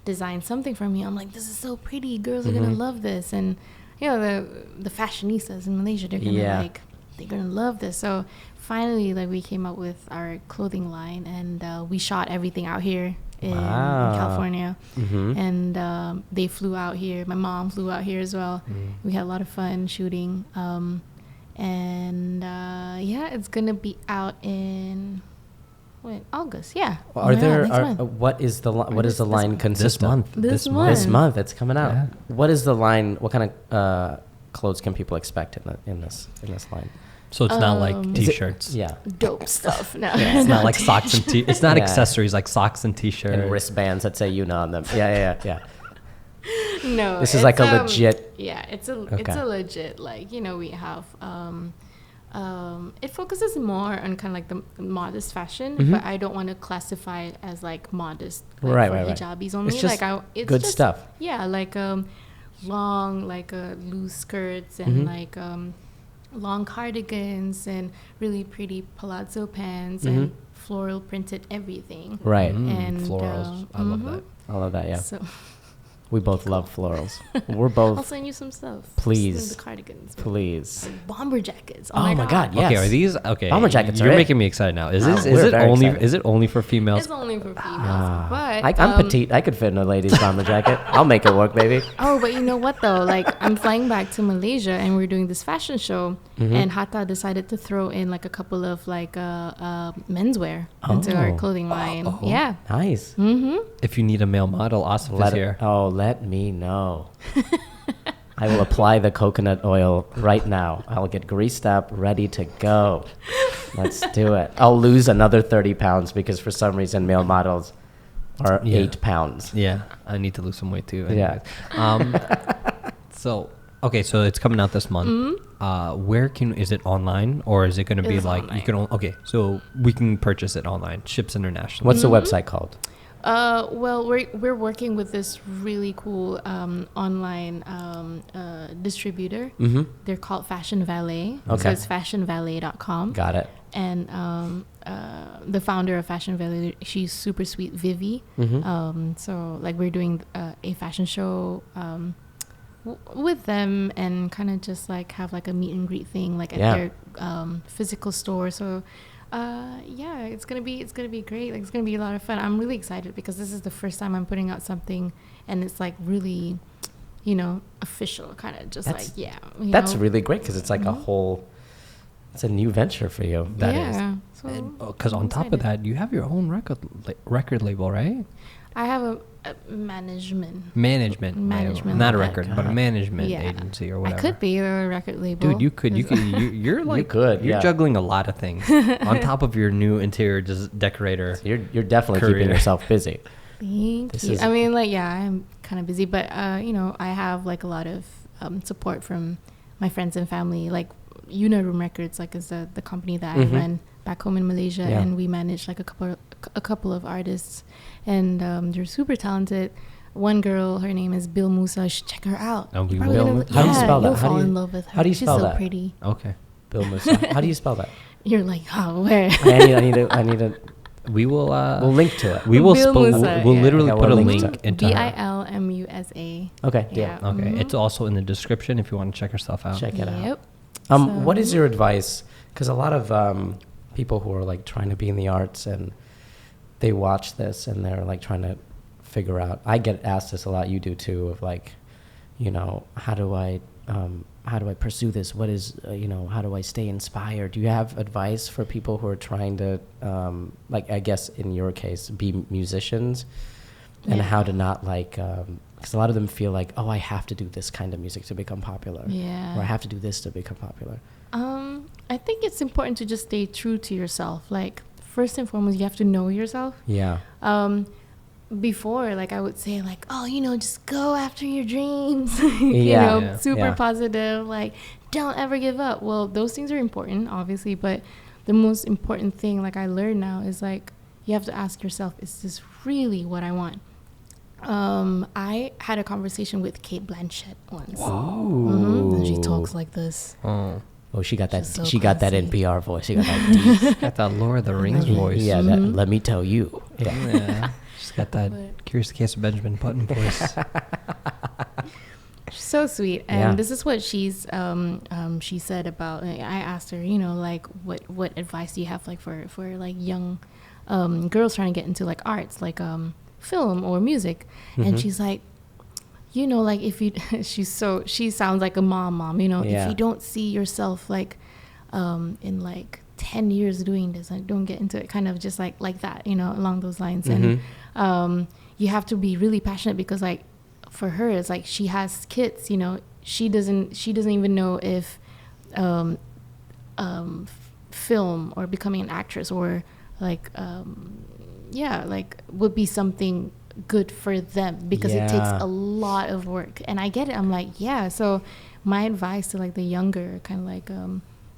designed something for me, I'm like, this is so pretty. Girls are going to love this. And you know, the fashionistas in Malaysia, they're gonna love this. So finally, like, we came up with our clothing line, and we shot everything out here in California. And they flew out here. My mom flew out here as well. We had a lot of fun shooting. It's gonna be out in August. Yeah. What is the line consist this month? This month it's coming out. Yeah. What is the line? What kind of clothes can people expect in this line? So it's not like t-shirts. Yeah. Dope stuff. No. It's not like socks and it's not Yeah. accessories like socks and t-shirts. And wristbands that say Yuna on them. Yeah. No. This is like a legit. Yeah, it's a Okay. legit, like, you know, we have it focuses more on kind of like the modest fashion, but I don't want to classify it as like modest, like Right, for right. hijabis only. It's just it's good just, stuff. Yeah, like long, like loose skirts and like long cardigans and really pretty palazzo pants and floral printed everything. Right. And Florals. I love that. I love that. Yeah. So We both love florals. We're I'll both. send you some stuff. Please. The cardigans. Please. Bomber jackets. Oh my God, yes. Okay, are these okay? Bomber jackets You're are it. making me excited now. Is Oh, this we're very only excited. is it only for females? It's only for females. But I'm petite. I could fit in a lady's bomber jacket. I'll make it work, baby. Oh, but you know what though? Like I'm flying back to Malaysia and we're doing this fashion show, and Hata decided to throw in like a couple of like menswear into our clothing line. Yeah. Nice. If you need a male model, Asif is here. Let me know. I will apply the coconut oil right now. I'll get greased up, ready to go. Let's do it. I'll lose another 30 pounds because for some reason male models are 8 pounds. Yeah, I need to lose some weight too. Yeah. So okay, so it's coming out this month. Where is it online or is it going to be It's like you can? Okay, so we can purchase it online. Ships internationally. What's the website called? Well, we're working with this really cool online distributor. They're called Fashion Valet. So Okay. it's fashionvalet.com. Got it. And the founder of Fashion Valet, she's super sweet, Vivi. So like we're doing a fashion show with them and kind of just like have like a meet and greet thing like at their physical store. So yeah, it's gonna be great. Like it's gonna be a lot of fun. I'm really excited because this is the first time I'm putting out something, and it's like really, you know, official, kind of just That's- like you That's know. really great because it's like a whole. It's a new venture for you. That is. yeah. So Because on I'm top of excited. that, you have your own record label, right? I have a management. Management Management not a label. record, but a management Yeah. agency or I whatever. could be a record label. Dude, you could. You're like could, You're yeah. juggling a lot of things on top of your new interior decorator. You're definitely Career. keeping yourself busy. Thank This you. is- I mean, like, yeah, I'm kind of busy, but you know, I have like a lot of support from my friends and family. Like, Yuna Room Records, like, is the company that I run back home in Malaysia, Yeah. and we manage like a couple of artists, and they're super talented. One girl, her name is Bill Musa. You should check her out. Oh, we You're probably will. gonna- How do you spell that? You'll How do fall you- in love with her. how do you She's spell so that? pretty. Okay. Bill Musa. How do you spell that? You're like, oh, where? I need to. We will. We'll link to it. We will. Bill We'll Musa, yeah. literally Yeah, put we'll a link to link into her. BILMUSA. Okay, deal. Yeah. Okay, Mhm. it's also in the description if you want to check her stuff out. Check it out. Yep. What is your advice? Because a lot of people who are like trying to be in the arts and they watch this and they're like trying to figure out. I get asked this a lot. You do too. Of like, you know, how do I pursue this? What is how do I stay inspired? Do you have advice for people who are trying to like, I guess in your case, be musicians, and Yeah. how to not like because a lot of them feel like, oh, I have to do this kind of music to become popular. Yeah. Or I have to do this to become popular. I think it's important to just stay true to yourself. Like, first and foremost, you have to know yourself. Yeah. Before, like, I would say, like, oh, you know, just go after your dreams. Yeah. Yeah. Super Yeah. positive. Like, don't ever give up. Well, those things are important, obviously, but the most important thing, like, I learned now is, like, you have to ask yourself, is this really what I want? I had a conversation with Kate Blanchett once. And she talks like this. Oh, She got that. She's so she got that classy. NPR voice. She got that deep. got that Lord of the Rings love it. voice. Yeah. That, let me tell you. Yeah. Yeah. She's got that But- Curious Case of Benjamin Button voice. She's so sweet, and Yeah. this is what she said about. I asked her, you know, like what advice do you have, like for like young girls trying to get into like arts, like film or music, and she's like, you know, like if you she sounds like a mom, you know, Yeah. if you don't see yourself like in like 10 years doing this, like don't get into it, kind of just like that, you know, along those lines. And you have to be really passionate because like for her it's like she has kids, you know, she doesn't even know if film or becoming an actress or like like would be something good for them, because it takes a lot of work. And I get it. I'm like, yeah. So my advice to like the younger kind of like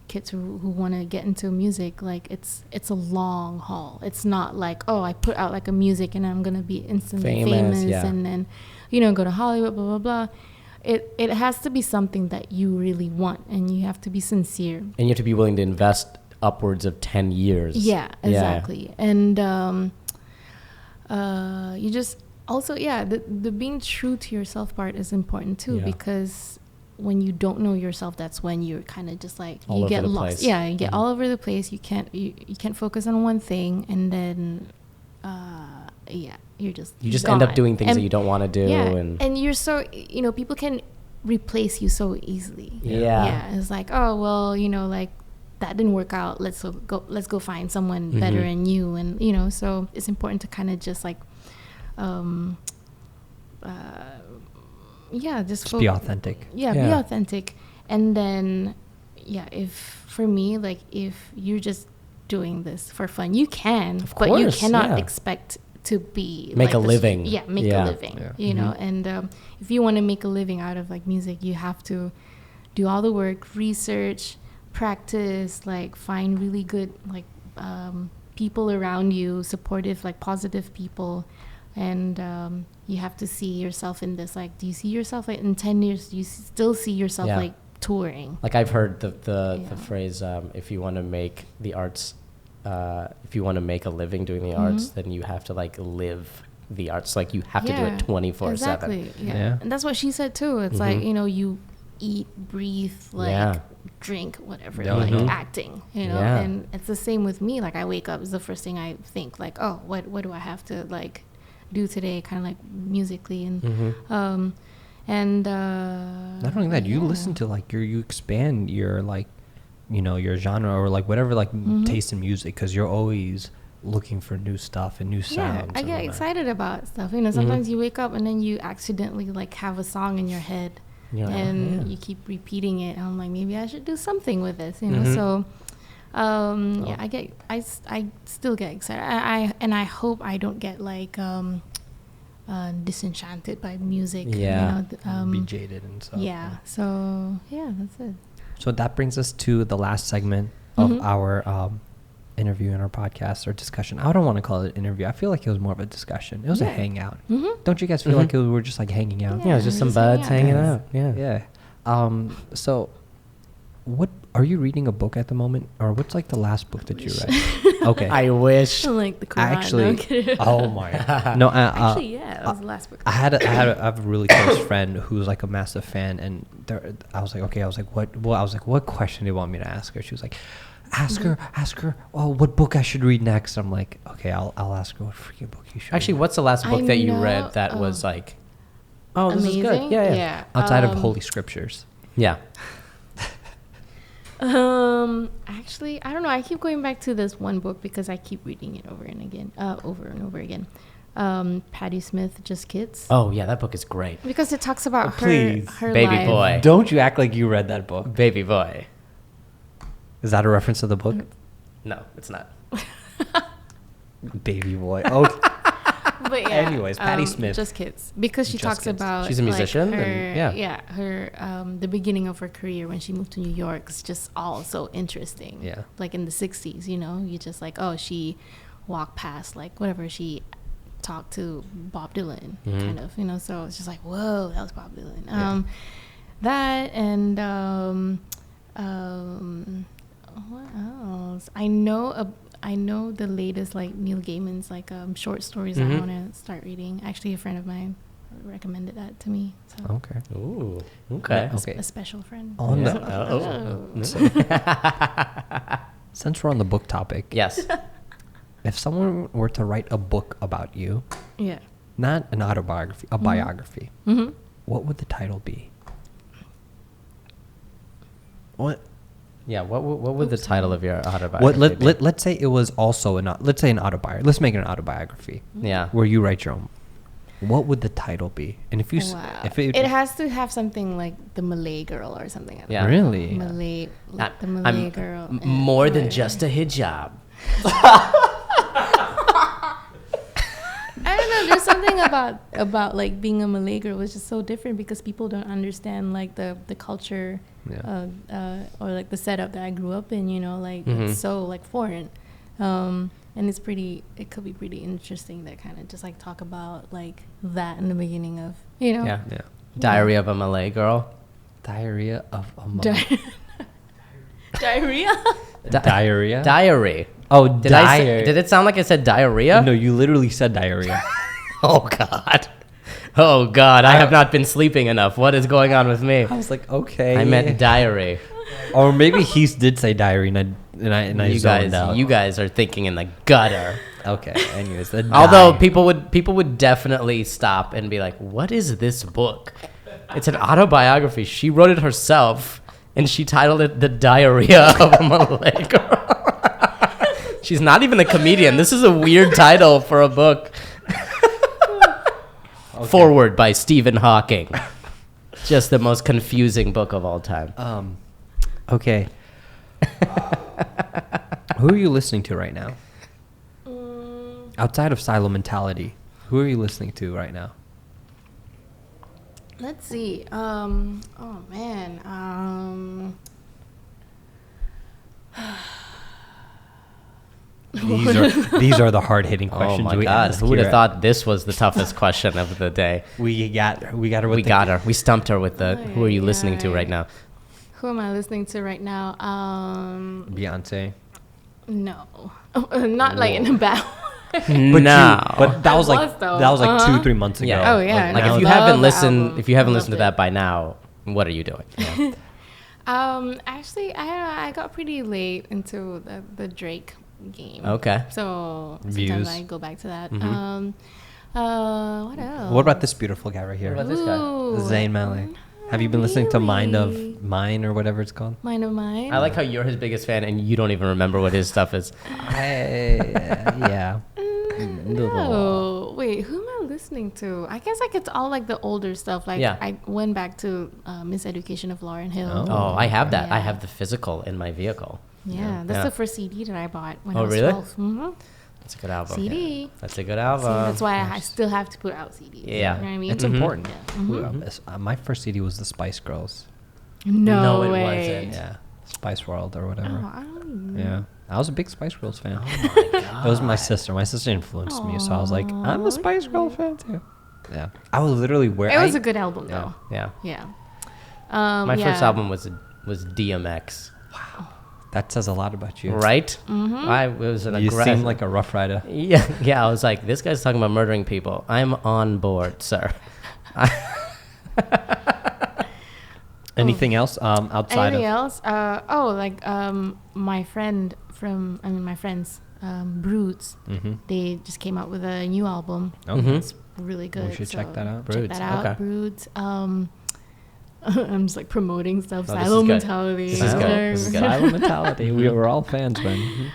kids who want to get into music, like it's a long haul. It's not like, oh, I put out like a music and I'm gonna be instantly famous and then, you know, go to Hollywood, blah blah blah. It has to be something that you really want, and you have to be sincere, and you have to be willing to invest upwards of 10 years. Yeah, exactly. And you just also the being true to yourself part is important too, because when you don't know yourself, that's when you're kind of just like you get lost. Yeah, you get all over the place. You can't focus on one thing, and then you just end up doing things that you don't want to do. And you're so, you know, people can replace you so easily. It's like, oh well, you know, like that didn't work out, let's go find someone better than you. And you know, so it's important to kind of just like just be authentic. Be authentic. And then if for me, like if you're just doing this for fun, you can, but you cannot expect to be make a living. Make a living. You know, and if you want to make a living out of like music, you have to do all the work, research, practice, like find really good like people around you, supportive, like positive people. And you have to see yourself in this, like, do you see yourself like in 10 years, do you still see yourself like touring? Like I've heard the phrase, if you want to make the arts, if you want to make a living doing the arts, then you have to like live the arts. Like you have to do it 24/7. Exactly. And that's what she said too. It's like, you know, you eat, breathe, like drink, whatever, like acting, you know. And it's the same with me. Like I wake up, is the first thing I think, like, oh, what do I have to like do today, kind of like musically. And not only that, you listen to like you expand your like, you know, your genre or like whatever like taste in music, because you're always looking for new stuff and new sounds. I get excited about stuff, you know. Sometimes you wake up and then you accidentally like have a song in your head, and you keep repeating it, and I'm like, maybe I should do something with this, you know. So I still get excited. I hope I don't get like disenchanted by music. You know, be jaded and stuff. So that's it. So that brings us to the last segment of our interview in our podcast or discussion. I don't want to call it an interview. I feel like it was more of a discussion. It was a hangout. Don't you guys feel like we were just like hanging out? Yeah, it was just some buds hanging out. So what are you reading a book at the moment, or what's like the last book that you read? Okay, I wish. Like the Quran. Actually, oh my God. No, actually, that was the last book. I have a really close friend who's like a massive fan, and I was like, okay, I was like, what? Well, I was like, what question do you want me to ask her? She was like, ask her. Oh, what book I should read next? I'm like, okay, I'll ask her what freaking book you should. Actually, read. What's the last book that you read that was like, oh, this amazing? Is good? Yeah. Outside of Holy Scriptures. Yeah. Actually, I don't know. I keep going back to this one book because I keep reading it over and over again. Patti Smith, Just Kids. Oh yeah, that book is great. Because it talks about her Baby life. Boy. Don't you act like you read that book. Baby Boy. Is that a reference to the book? No, it's not. Baby Boy. Okay. But yeah. Anyways, Patti Smith. Just Kids. Because she talks about, she's a musician. Like, her the beginning of her career when she moved to New York is just all so interesting. Yeah. Like in the 60s, you know, you just like, oh, she walked past like whatever, she talked to Bob Dylan, kind of, you know. So it's just like, whoa, that was Bob Dylan. That and what else? I know the latest like Neil Gaiman's like short stories I want to start reading. Actually, a friend of mine recommended that to me. So. Okay. Ooh. Okay. A special friend. Since we're on the book topic. Yes. If someone were to write a book about you, not an autobiography, a biography, what would the title be? What? Yeah, what would the title of your autobiography be? Let's say it was also let's say an autobiography. Let's make it an autobiography. Yeah. Where you write your own. what would the title be? And if you, Wow. if It has to have something like the Malay girl or something. Like Yeah. that. Really? Malay, like the Malay girl. More than Right. just a hijab. I don't know. There's something about like being a Malay girl was just so different because people don't understand like the culture, Yeah. or like the setup that I grew up in. You know, like Mhm. it's so like foreign, and it's pretty. It could be pretty interesting to kind of just like talk about like that in the beginning of Yeah. Yeah. Diary of a Malay Girl. Diarrhea of a diarrhea. Diarrhea. Diary. Oh, Did I say, did it sound like I said diarrhea? No, you literally said diarrhea. Oh God. Oh God. I have not been sleeping enough. What is going on with me? I was like, okay. I meant diary. or maybe he did say diary, and I You zoned guys, out. you guys are thinking in the gutter. Okay. Anyways, Although people would definitely stop and be like, "What is this book?" It's an autobiography. She wrote it herself, and she titled it "The Diarrhea of a Malay Girl." She's not even a comedian. This is a weird title for a book. Forward by Stephen Hawking. Just the most confusing book of all time. Okay. Who are you listening to right now? Outside of Silo Mentality, who are you listening to right now? Let's see. Oh man. These are the hard hitting questions. Oh my we God! ask Who would have here. thought this was the toughest question of the day? We got her. With We the- got her. We stumped her with the. Who are you listening to Ay, right now? Who am I listening to right now? Beyonce. No, not like in a bad. No. But that was I like was, though. 2-3 months ago. Yeah. Oh, yeah, Like no, if you love haven't the listened, album. if you haven't Loved listened to it. that by now, what are you doing? Yeah. Actually, I got pretty late into the Drake game. Okay. So Views. sometimes I go back to that. Mhm. What else? What about this beautiful guy right here? What about this guy? Ooh, Zayn Malik. Have you been listening to really? Mine or whatever it's called? Mind of Mine? I like how you're his biggest fan and you don't even remember what his stuff is. Yeah. No. Wait, who am I listening to? I guess like it's all like the older stuff. Like Yeah. I went back to Miseducation of Lauryn Hill. Oh, I have that. I Yeah. have the physical in my vehicle. Yeah, that's Yeah. the first CD that I bought when Oh, I was really? 12. Mm-hmm. That's a good album. CD. That's a good See, album. that's why I still have to put out CDs. Yeah. You know what I mean? It's Mhm. important. Mhm. My first CD was the Spice Girls. No, it way. wasn't. Yeah. Spice World or Oh, whatever. I don't know. Yeah. I was a big Spice Girls fan. Oh my God. It was my sister. My sister influenced me, so I was like, I'm a Spice Girl fan too. Yeah. I would literally wear It was a good album though. Yeah. Yeah. My first yeah. album was DMX. That says a lot about you. Right? Mm-hmm. I was an You aggressive. seem like a rough rider. Yeah. I was like, this guy's talking about murdering people. I'm on board, sir. Anything else outside Anything of else? My friends, Brutes. Mm-hmm. They just came out with a new album. Okay. It's really good. should check that out. Check Brutes, that out. okay. Brutes. I'm just like promoting stuff. Oh, this Silo is good. Mentality. This is good. This is good. Silent mentality. We were all fans, man.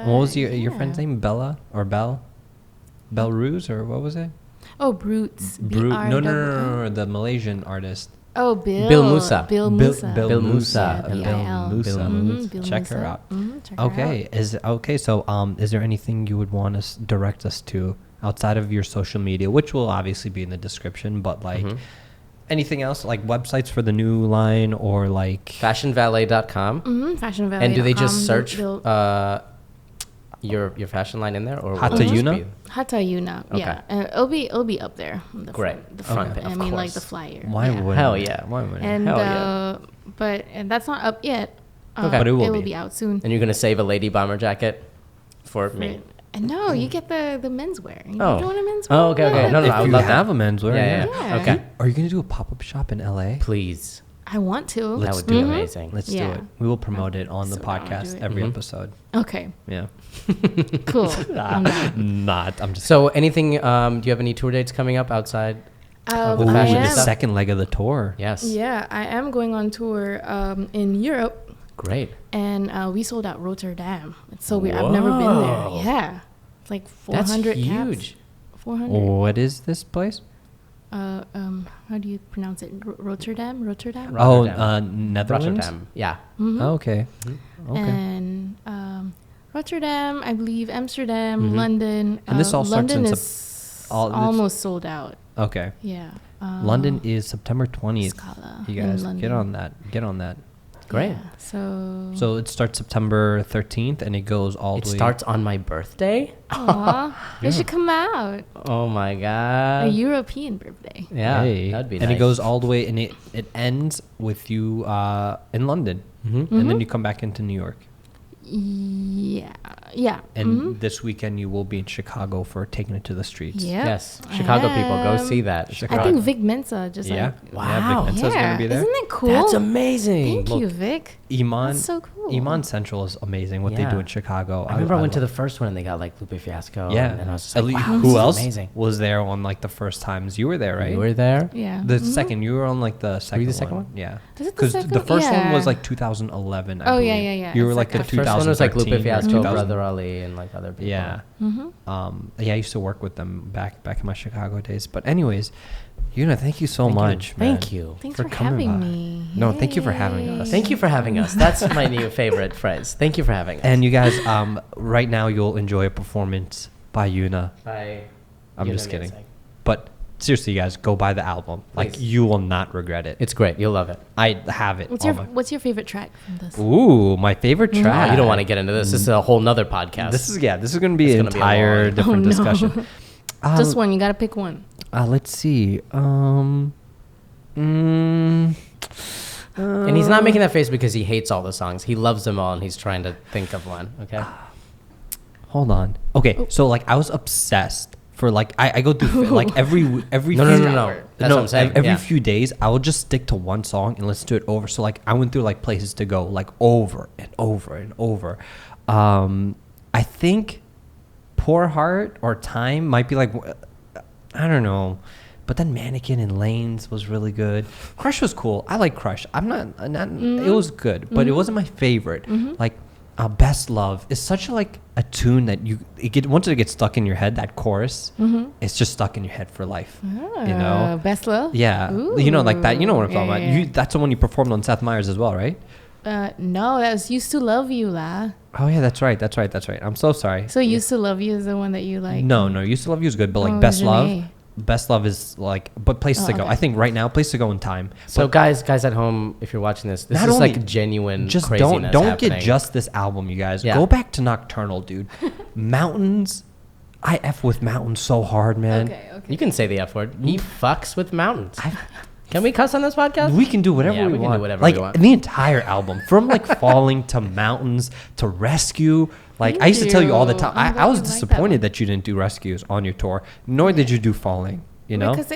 What was your yeah. friend's name? Bella or Belle? Belle Ruse or what was it? Oh, Brutes. No, the Malaysian artist. Oh, Bill. Bill Musa. Bill Musa. Bill Musa. Yeah, Bill Musa. Bill Check Musa. her out. Check her out. Okay. So, is there anything you would want us direct us to outside of your social media, which will obviously be in the description, but like anything else, like websites for the new line or like Fashionvalet.com. Fashion Valley. And do they just search your fashion line in there, or will it just HataYuna? be- HataYuna. Okay. Yeah, it'll be up there. On the Great. Front, the front. Okay, I of mean, like course. the flyer. Why yeah. would Hell yeah. Why wouldn't? And Hell yeah. but that's not up yet. Okay. But it will be. be out soon. And you're gonna save a lady bomber jacket for me. And no, you get the menswear. You Oh. don't want a menswear. Oh, okay, okay. No, if I would you love have that. a menswear. Yeah. Yeah. Okay. Are you gonna do a pop-up shop in LA? Please. I want to. That would be amazing. Let's Yeah. do it. We will promote it on the So down to podcast it. every episode. Okay. Yeah. Cool. I'm down. I'm just. So, anything? Do you have any tour dates coming up outside? Um, the I fashion the am- stuff? second leg of the tour. Yes. Yeah, I am going on tour in Europe, Great. and we sold out Rotterdam. It's so weird. I've never been Whoa. there. Yeah, it's like That's 400 huge. 400. What is this place? How do you pronounce it? Rotterdam? Rotterdam? Oh, Rotterdam. Netherlands. Rotterdam. Yeah. Mhm. Oh, okay. Okay. And Rotterdam, I believe, Amsterdam, London. And this all starts London in is almost sold out. Okay. Yeah. London is September 20th. Scala You in guys London. get on that. Get on that. Great. Yeah, So it starts September 13th and it goes all It the way. starts on my birthday. Aw, it should come out. Oh my A god. European birthday. Yeah, Hey. that'd be and nice. it goes all the way and it ends with you in London. And then you come back into New York. Yeah. Yeah. And this weekend you will be in Chicago for Taking It to the Streets. Yeah. Yes, Chicago people, go am. see that. I think Vic Mensa just Yeah. like. Wow. Yeah, Vic Mensa's Yeah. gonna be there. Isn't it cool? That's amazing. Thank you, Vic. Iman. That's so cool. Iman Central is amazing what they Yeah. do in Chicago. I remember I went to the love- first one and they got like Lupe Fiasco. Yeah. And I was just At like, least- wow, who this else is amazing. was there on like the first times? You were there, right? You were there? Yeah. The second, you were on like the second. the second one? Yeah. Was it the Because the second? first one was Yeah. like 2011. I Oh, yeah, believe. yeah, yeah. You were It's like like the after. First one was like 2013 Lupe or Fiasco, 2000. Brother Ali, and like other people. Yeah. Mm-hmm. Yeah, I used to work with them back in my Chicago days. But anyways, Yuna, thank you so Thank you. much. Man. Thank you. Thanks for for, coming having by. me. No, thank you for having Yay. us. Thank you for having us. That's my new favorite phrase. Thank you for having us. And you guys, right now you'll enjoy a performance by Yuna. Bye. I'm just kidding. But seriously, you guys, go buy the album. Like, Please. you will not regret it. It's great. You'll love it. I have it. What's your favorite track from this? Ooh, my favorite track. Oh, you don't want to get into this. This is a whole nother podcast. This is going to be It's an gonna be a entire long- different Oh, no. discussion. Just one. You gotta pick one. Let's see. And he's not making that face because he hates all the songs. He loves them all, and he's trying to think of one. Okay. Hold on. Okay, so like I was obsessed for like I go through like every No. few, That's what I'm saying. every Yeah. few days I will just stick to one song and listen to it over. So like I went through like places to go like over and over and over. I think Poor Heart or Time might be like I don't know. But then Mannequin and Lanes was really good. Crush was cool. I like Crush. I'm not it was good, but it wasn't my favorite. Like Best Love is such a, like a tune that once it gets stuck in your head, that chorus, it's just stuck in your head for life. You know? Best Love? Yeah. You know, like that. You know what I'm talking about. Yeah. That's the one you performed on Seth Meyers as well, right? No, that was Used to Love You, lah. Oh yeah, that's right. I'm so sorry. So Used to Love You is the one that you like? No, Used to Love You is good, but like Oh, Best Janae. Love. Best Love is like, but Places to Go. okay. I think right now, Place to Go in Time. So But guys at home, if you're watching this Not is only- like genuine just craziness don't happening. get just this album, you guys. Yeah. Go back to Nocturnal, dude. Mountains. I F with mountains so hard, man. Okay. You can say the F word. He fucks with mountains. Can we cuss on this podcast? We can do whatever Yeah, we we can do want. whatever like we want. the entire album, from like Falling to Mountains to Rescue. Like Thank I used to tell you all the you. time. I'm glad I was you like that disappointed one. that you didn't do Rescues on your tour, nor did you do Falling. You know? Because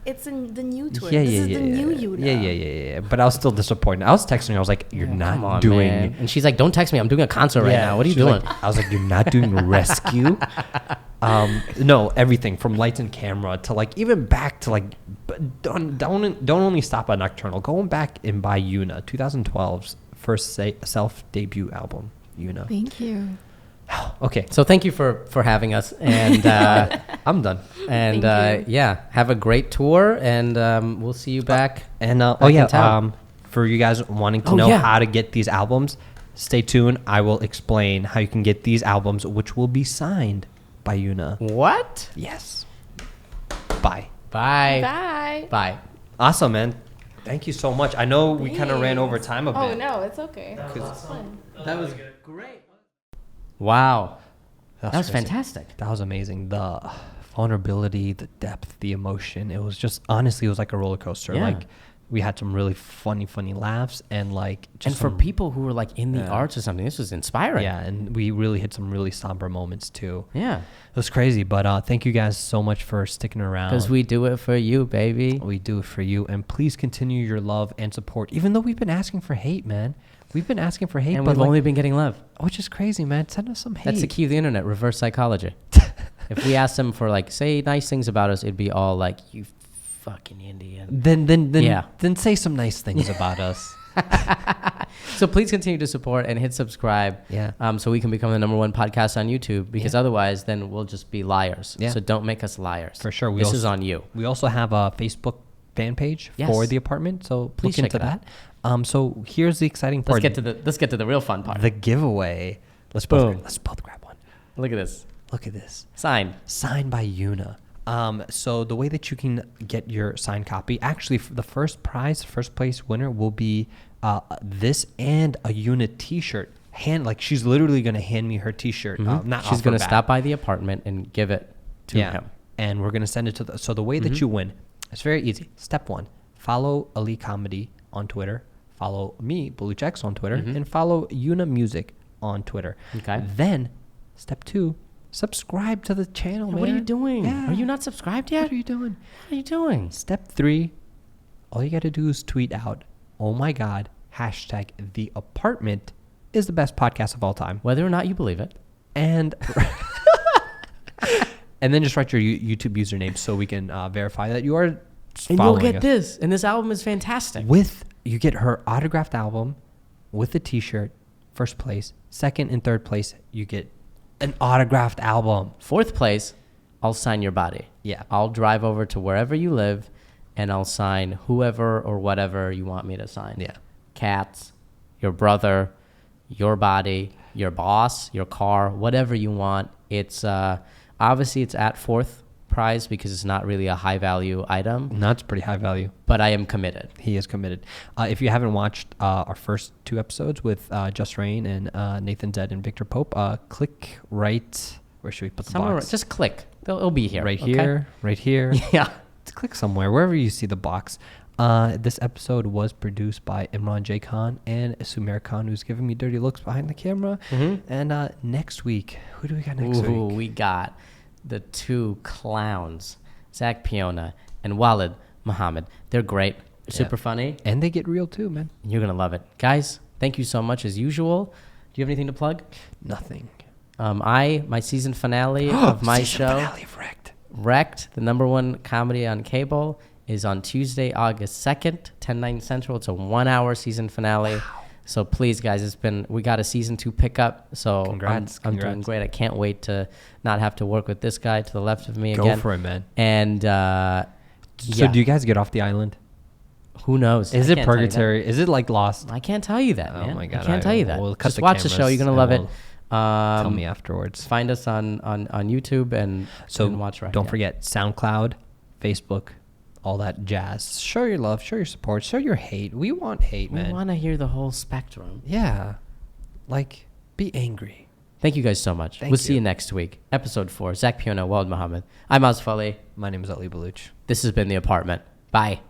it's in the new tour. Yeah, this yeah, is yeah, the new yeah. Yuna. Yeah. But I was still disappointed. I was texting her. I was like, "You're Come not on, doing." man. And she's like, "Don't text me. I'm doing a concert right now. What are you she was doing?" like- I was like, "You're not doing Rescue." No, everything from Lights and Camera to like even back to like, don't only stop at Nocturnal. Going back and buy Yuna, 2012's first self debut album, Yuna. Thank you. Okay, So thank you for having us, and I'm done. and Thank you. yeah, have a great tour, and we'll see you back. And Back in town. for you guys wanting to Oh, know yeah. how to get these albums, stay tuned. I will explain how you can get these albums, which will be signed by Yuna. What? Yes. Bye. Bye. Bye. Bye. Awesome, man. Thank you so much. I know we kind of ran over time a bit. Oh, no, it's okay. That was great. Wow. That was crazy. fantastic. That was amazing. The vulnerability, the depth, the emotion. It was just, honestly, it was like a roller coaster. Yeah. Like, we had some really funny laughs and like just And for some- people who were like in the Yeah. arts or something, this was inspiring. Yeah, and we really hit some really somber moments too. Yeah. It was crazy, but thank you guys so much for sticking around. Because we do it for you, baby. We do it for you, and please continue your love and support. Even though we've been asking for hate, man, we've been asking for hate, And but we've like, only been getting love. which is crazy, man. Send us some hate. That's the key of the internet, reverse psychology. If we asked them for like, say nice things about us, it'd be all like, you fucking Indian. Then Yeah. then say some nice things about us. So please continue to support and hit subscribe. Yeah. So we can become the #1 podcast on YouTube, because otherwise then we'll just be liars. Yeah. So don't make us liars. For sure. This is on you. We also have a Facebook fan page for the apartment, so Please look into check it that. So here's the exciting part. Let's get to the real fun part. The giveaway. Let's Boom. both grab one. Look at this. Look at this. Signed Signed by Yuna. So the way that you can get your signed copy, actually, the first place winner will be this and a Yuna T-shirt. She's literally gonna hand me her T-shirt. She's gonna stop by the apartment and give it to him, and we're gonna send it to So the way that you win, it's very easy. Step 1: follow Ali Comedy on Twitter. Follow me, Baluch X, on Twitter, and follow Yuna Music on Twitter. Okay. Then, step 2: subscribe to the channel, man. What are you doing? Yeah. Are you not subscribed yet? What are you doing? What are you doing? Step 3: all you got to do is tweet out, "Oh my God, hashtag the apartment is the best podcast of all time." Whether or not you believe it. And and then just write your YouTube username so we can verify that you are And you'll following get us. this. And this album is fantastic. You get her autographed album with the T-shirt, first place. Second and third place, you get an autographed album. 4th place, I'll sign your body. Yeah. I'll drive over to wherever you live, and I'll sign whoever or whatever you want me to sign. Yeah. Cats, your brother, your body, your boss, your car, whatever you want. It's obviously it's at 4th prize because it's not really a high value item, No, it's pretty high value. but I am committed. He is committed. If you haven't watched our first 2 episodes with Just Rain and Nathan Zed and Victor Pope, click right. Where should we put the Somewhere, box? just click. It'll be here. Right okay? here, right here. Yeah. Just click somewhere, wherever you see the box. This episode was produced by Imran J and Sumair Khan, who's giving me dirty looks behind the camera. And next week, who do we got next Ooh, week? we got the 2 clowns, Zach Piona and Walid Muhammad. They're great. Super funny. And they get real too, man. You're going to love it. Guys, thank you so much as usual. Do you have anything to plug? Nothing. My season finale of my show, Finale of Wrecked, the #1 comedy on cable, is on Tuesday, August 2nd, 10/9 Central. It's a 1-hour season finale. Wow. So please, guys, we got a season 2 pickup. So Congrats. I'm doing great. I can't wait to not have to work with this guy to the left of me again. Go for it, man. And So do you guys get off the island? Who knows? Is I it can't tell you purgatory? Is it like Lost? that. I can't tell you that, Oh man. my God, I can't tell you that. we'll cut Just the watch the show. You're cameras gonna love and it. Tell me afterwards. Find us on YouTube and watch Wrecked. Don't forget SoundCloud, Facebook, all that jazz. Show your love, show your support, show your hate. We want hate, We man. want to hear the whole spectrum. Yeah. Like, be angry. Thank you guys so much. Thank We'll see you. you next week. Episode 4. Zach Piona, Walid Muhammad. I'm Asif Ali. My name is Ali Baluch. This has been The Apartment. Bye.